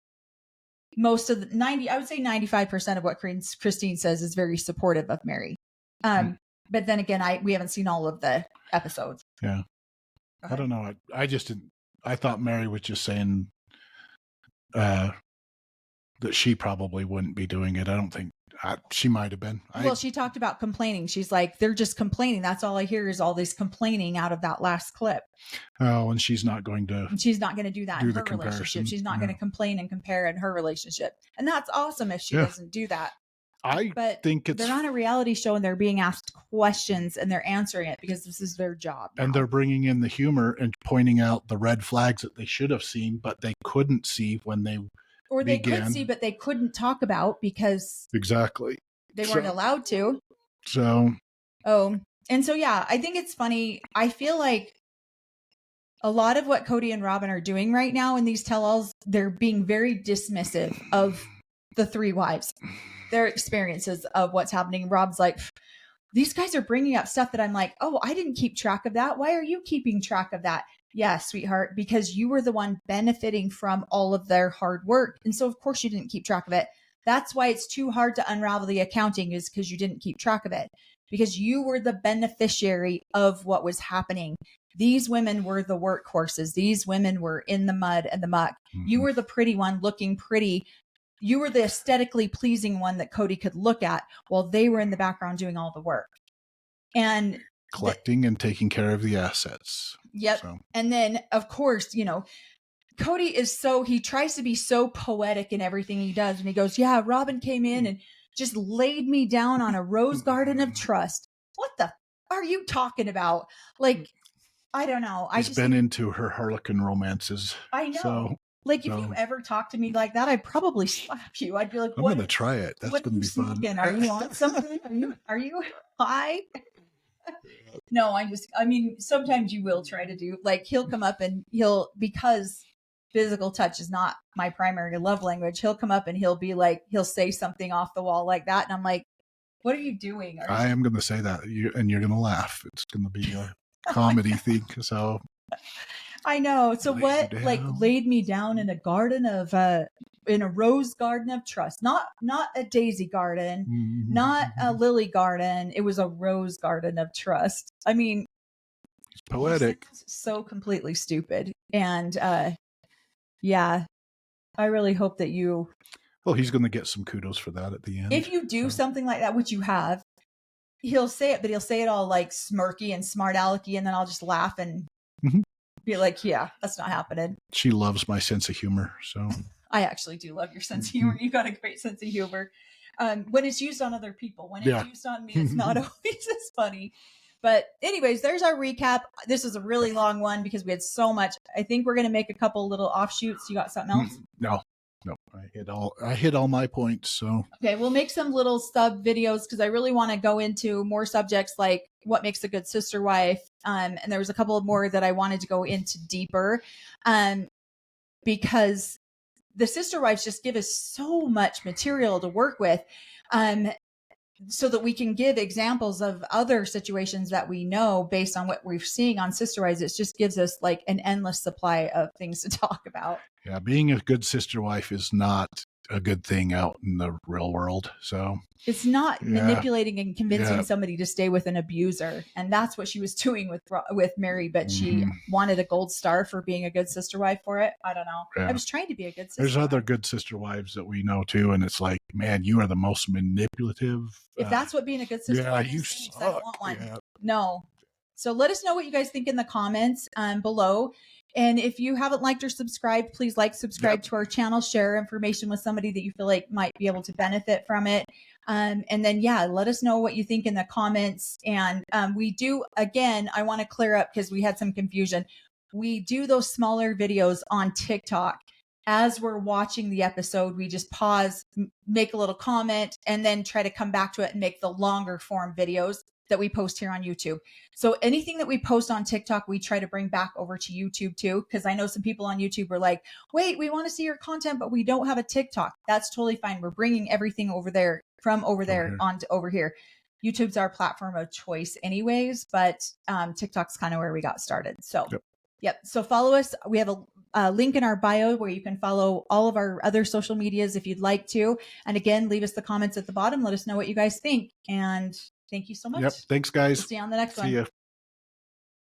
[SPEAKER 1] Most of the I would say 95% of what Christine says is very supportive of Mary. But then again, we haven't seen all of the episodes.
[SPEAKER 2] Yeah. I don't know. I just didn't. I thought Mary was just saying that she probably wouldn't be doing it. I don't think she might have been.
[SPEAKER 1] Well, she talked about complaining. She's like, they're just complaining. That's all I hear is all this complaining out of that last clip.
[SPEAKER 2] Oh, and she's not going to.
[SPEAKER 1] She's not going to do that in her relationship. She's not going to complain and compare in her relationship. And that's awesome if she doesn't do that.
[SPEAKER 2] I think
[SPEAKER 1] they're on a reality show and they're being asked questions and they're answering it because this is their job now.
[SPEAKER 2] And they're bringing in the humor and pointing out the red flags that they should have seen, but they couldn't see when they
[SPEAKER 1] could see, but they couldn't talk about because
[SPEAKER 2] exactly
[SPEAKER 1] they weren't allowed to. And so, yeah, I think it's funny. I feel like a lot of what Cody and Robin are doing right now in these tell-alls, they're being very dismissive of the three wives, their experiences of what's happening. Rob's like, these guys are bringing up stuff that I'm like, oh, I didn't keep track of that. Why are you keeping track of that? Yeah, sweetheart, because you were the one benefiting from all of their hard work. And so, of course, you didn't keep track of it. That's why it's too hard to unravel the accounting, is because you didn't keep track of it, because you were the beneficiary of what was happening. These women were the workhorses. These women were in the mud and the muck. You were the pretty one looking pretty. You were the aesthetically pleasing one that Cody could look at while they were in the background doing all the work. And
[SPEAKER 2] collecting and taking care of the assets.
[SPEAKER 1] Yep. So. And then, of course, Cody he tries to be so poetic in everything he does. And he goes, yeah, Robin came in and just laid me down on a rose garden of trust. What the are you talking about? Like, I don't know.
[SPEAKER 2] He's been into her Harlequin romances.
[SPEAKER 1] I know. If you ever talk to me like that, I'd probably slap you. I'd be like,
[SPEAKER 2] I'm going to try it. That's going to be fun.
[SPEAKER 1] Are you on something? Are you high? No, I mean, sometimes you will try to do, like, he'll come up and because physical touch is not my primary love language, he'll come up and he'll be like, he'll say something off the wall like that. And I'm like, what are you doing?
[SPEAKER 2] I am going to say that, and you're going to laugh. It's going to be a comedy thing. So
[SPEAKER 1] I know. So what, like, laid me down in a garden of, in a rose garden of trust, not a daisy garden, not a lily garden. It was a rose garden of trust. I mean,
[SPEAKER 2] it's poetic.
[SPEAKER 1] So completely stupid. And, yeah, I really hope that you.
[SPEAKER 2] Well, he's going to get some kudos for that at the end.
[SPEAKER 1] If you do something like that, which you have, he'll say it, but he'll say it all like smirky and smart alecky, and then I'll just laugh and be like, yeah, that's not happening.
[SPEAKER 2] She loves my sense of humor. So
[SPEAKER 1] I actually do love your sense of humor. You got a great sense of humor. When it's used on other people, when it's used on me, it's not always as funny. But anyways, there's our recap. This is a really long one because we had so much. I think we're going to make a couple little offshoots. You got something else?
[SPEAKER 2] No, I hit all my points. So
[SPEAKER 1] okay, we'll make some little sub videos because I really want to go into more subjects like what makes a good sister wife. And there was a couple more that I wanted to go into deeper, because the sister wives just give us so much material to work with. So that we can give examples of other situations that we know based on what we're seeing on sister wives. It just gives us like an endless supply of things to talk about.
[SPEAKER 2] Yeah, being a good sister wife is not a good thing out in the real world. So
[SPEAKER 1] it's not manipulating and convincing somebody to stay with an abuser. And that's what she was doing with Mary, but she wanted a gold star for being a good sister wife for it. I don't know. I was trying to be a good sister
[SPEAKER 2] There's other good sister wives that we know too. And it's like, man, you are the most manipulative.
[SPEAKER 1] If that's what being a good sister wife
[SPEAKER 2] you
[SPEAKER 1] is,
[SPEAKER 2] suck.
[SPEAKER 1] I don't want one. Yeah. No. So let us know what you guys think in the comments below. And if you haven't liked or subscribed, please subscribe to our channel, share information with somebody that you feel like might be able to benefit from it. And then, let us know what you think in the comments. And we do, again, I want to clear up because we had some confusion. We do those smaller videos on TikTok. As we're watching the episode, we just pause, make a little comment, and then try to come back to it and make the longer form videos that we post here on YouTube. So anything that we post on TikTok, we try to bring back over to YouTube too. Because I know some people on YouTube are like, wait, we want to see your content, but we don't have a TikTok. That's totally fine. We're bringing everything over there from over there onto over here. YouTube's our platform of choice anyways, but TikTok's kind of where we got started. So so follow us. We have a link in our bio where you can follow all of our other social medias if you'd like to. And again, leave us the comments at the bottom. Let us know what you guys think. And thank you so much.
[SPEAKER 2] Thanks, guys.
[SPEAKER 1] We'll see you on the next one.
[SPEAKER 2] See ya.